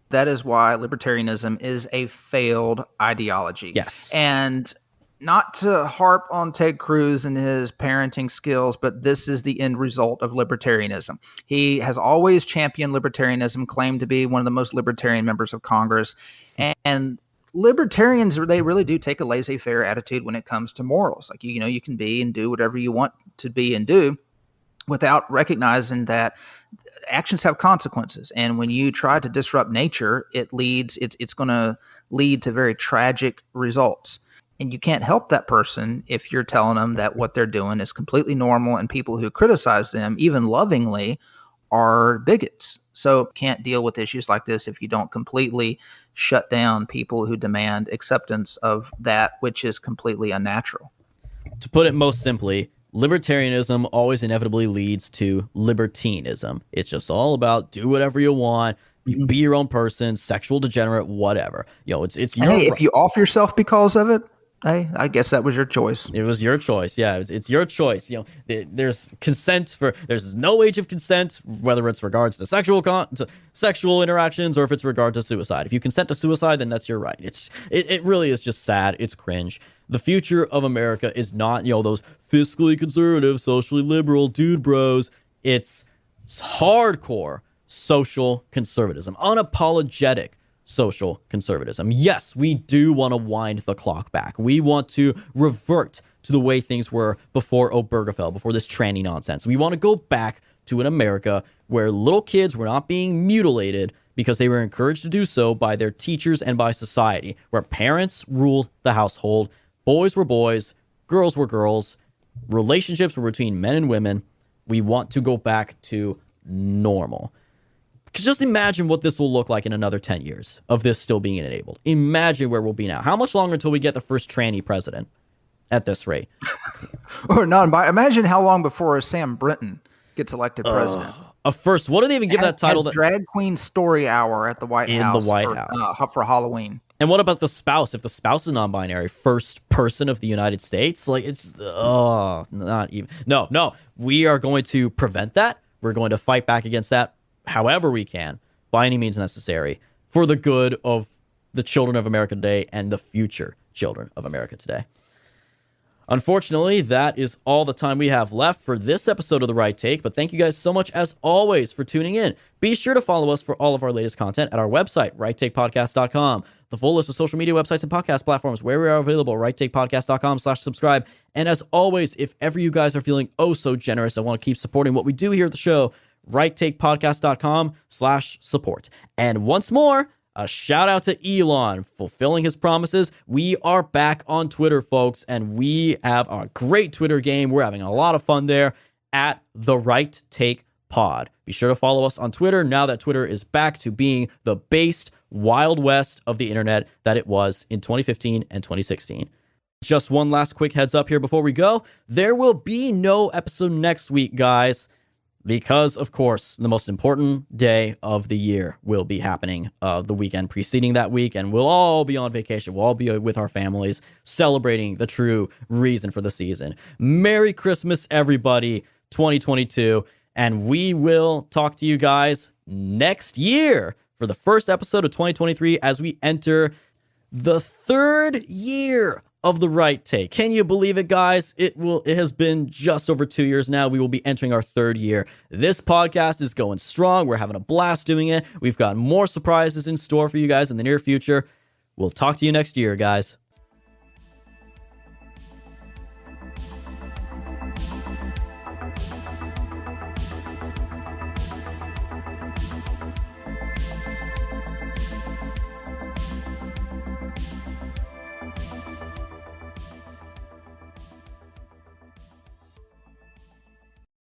That is why libertarianism is a failed ideology. Yes. And not to harp on Ted Cruz and his parenting skills, but this is the end result of libertarianism. He has always championed libertarianism, claimed to be one of the most libertarian members of Congress. And libertarians, they really do take a laissez-faire attitude when it comes to morals. Like, you can be and do whatever you want to be and do without recognizing that actions have consequences. And when you try to disrupt nature, it's going to lead to very tragic results. And you can't help that person if you're telling them that what they're doing is completely normal, and people who criticize them, even lovingly, are bigots. So can't deal with issues like this if you don't completely shut down people who demand acceptance of that which is completely unnatural. To put it most simply, libertarianism always inevitably leads to libertinism. It's just all about do whatever you want, you be your own person, sexual degenerate, whatever. It's your hey, if you off yourself because of it, hey, I guess that was your choice. It was your choice. Yeah, it's your choice. There's consent there's no age of consent, whether it's regards to sexual interactions or if it's regard to suicide. If you consent to suicide, then that's your right. It really is just sad. It's cringe. The future of America is not, those fiscally conservative, socially liberal dude bros. It's hardcore social conservatism, unapologetic social conservatism. Yes, we do want to wind the clock back. We want to revert to the way things were before Obergefell, before this tranny nonsense. We want to go back to an America where little kids were not being mutilated because they were encouraged to do so by their teachers and by society, where parents ruled the household, boys were boys, girls were girls, relationships were between men and women. We want to go back to normal. Just imagine what this will look like in another 10 years of this still being enabled. Imagine where we'll be now. How much longer until we get the first tranny president at this rate? Or imagine how long before Sam Brinton gets elected president. First, what do they even give that title? Drag Queen Story Hour at the White House. In the White House. For Halloween. And what about the spouse? If the spouse is non-binary, first person of the United States? Not even. No. We are going to prevent that. We're going to fight back against that however we can, by any means necessary, for the good of the children of America today and the future children of America today. Unfortunately, that is all the time we have left for this episode of The Right Take, but thank you guys so much, as always, for tuning in. Be sure to follow us for all of our latest content at our website, righttakepodcast.com. The full list of social media websites and podcast platforms where we are available, righttakepodcast.com/subscribe. And as always, if ever you guys are feeling oh so generous and want to keep supporting what we do here at the show, righttakepodcast.com/support. And once more, a shout out to Elon fulfilling his promises. We are back on Twitter, folks, and we have a great Twitter game. We're having a lot of fun there at The Right Take Pod. Be sure to follow us on Twitter now that Twitter is back to being the based Wild West of the internet that it was in 2015 and 2016. Just one last quick heads up here before we go. There will be no episode next week, guys, because, of course, the most important day of the year will be happening the weekend preceding that week, and we'll all be on vacation. We'll all be with our families celebrating the true reason for the season. Merry Christmas, everybody, 2022, and we will talk to you guys next year for the first episode of 2023 as we enter the third year of The Right Take. Can you believe it, guys? It has been just over 2 years now. We will be entering our third year. This podcast is going strong. We're having a blast doing it. We've got more surprises in store for you guys in the near future. We'll talk to you next year, guys.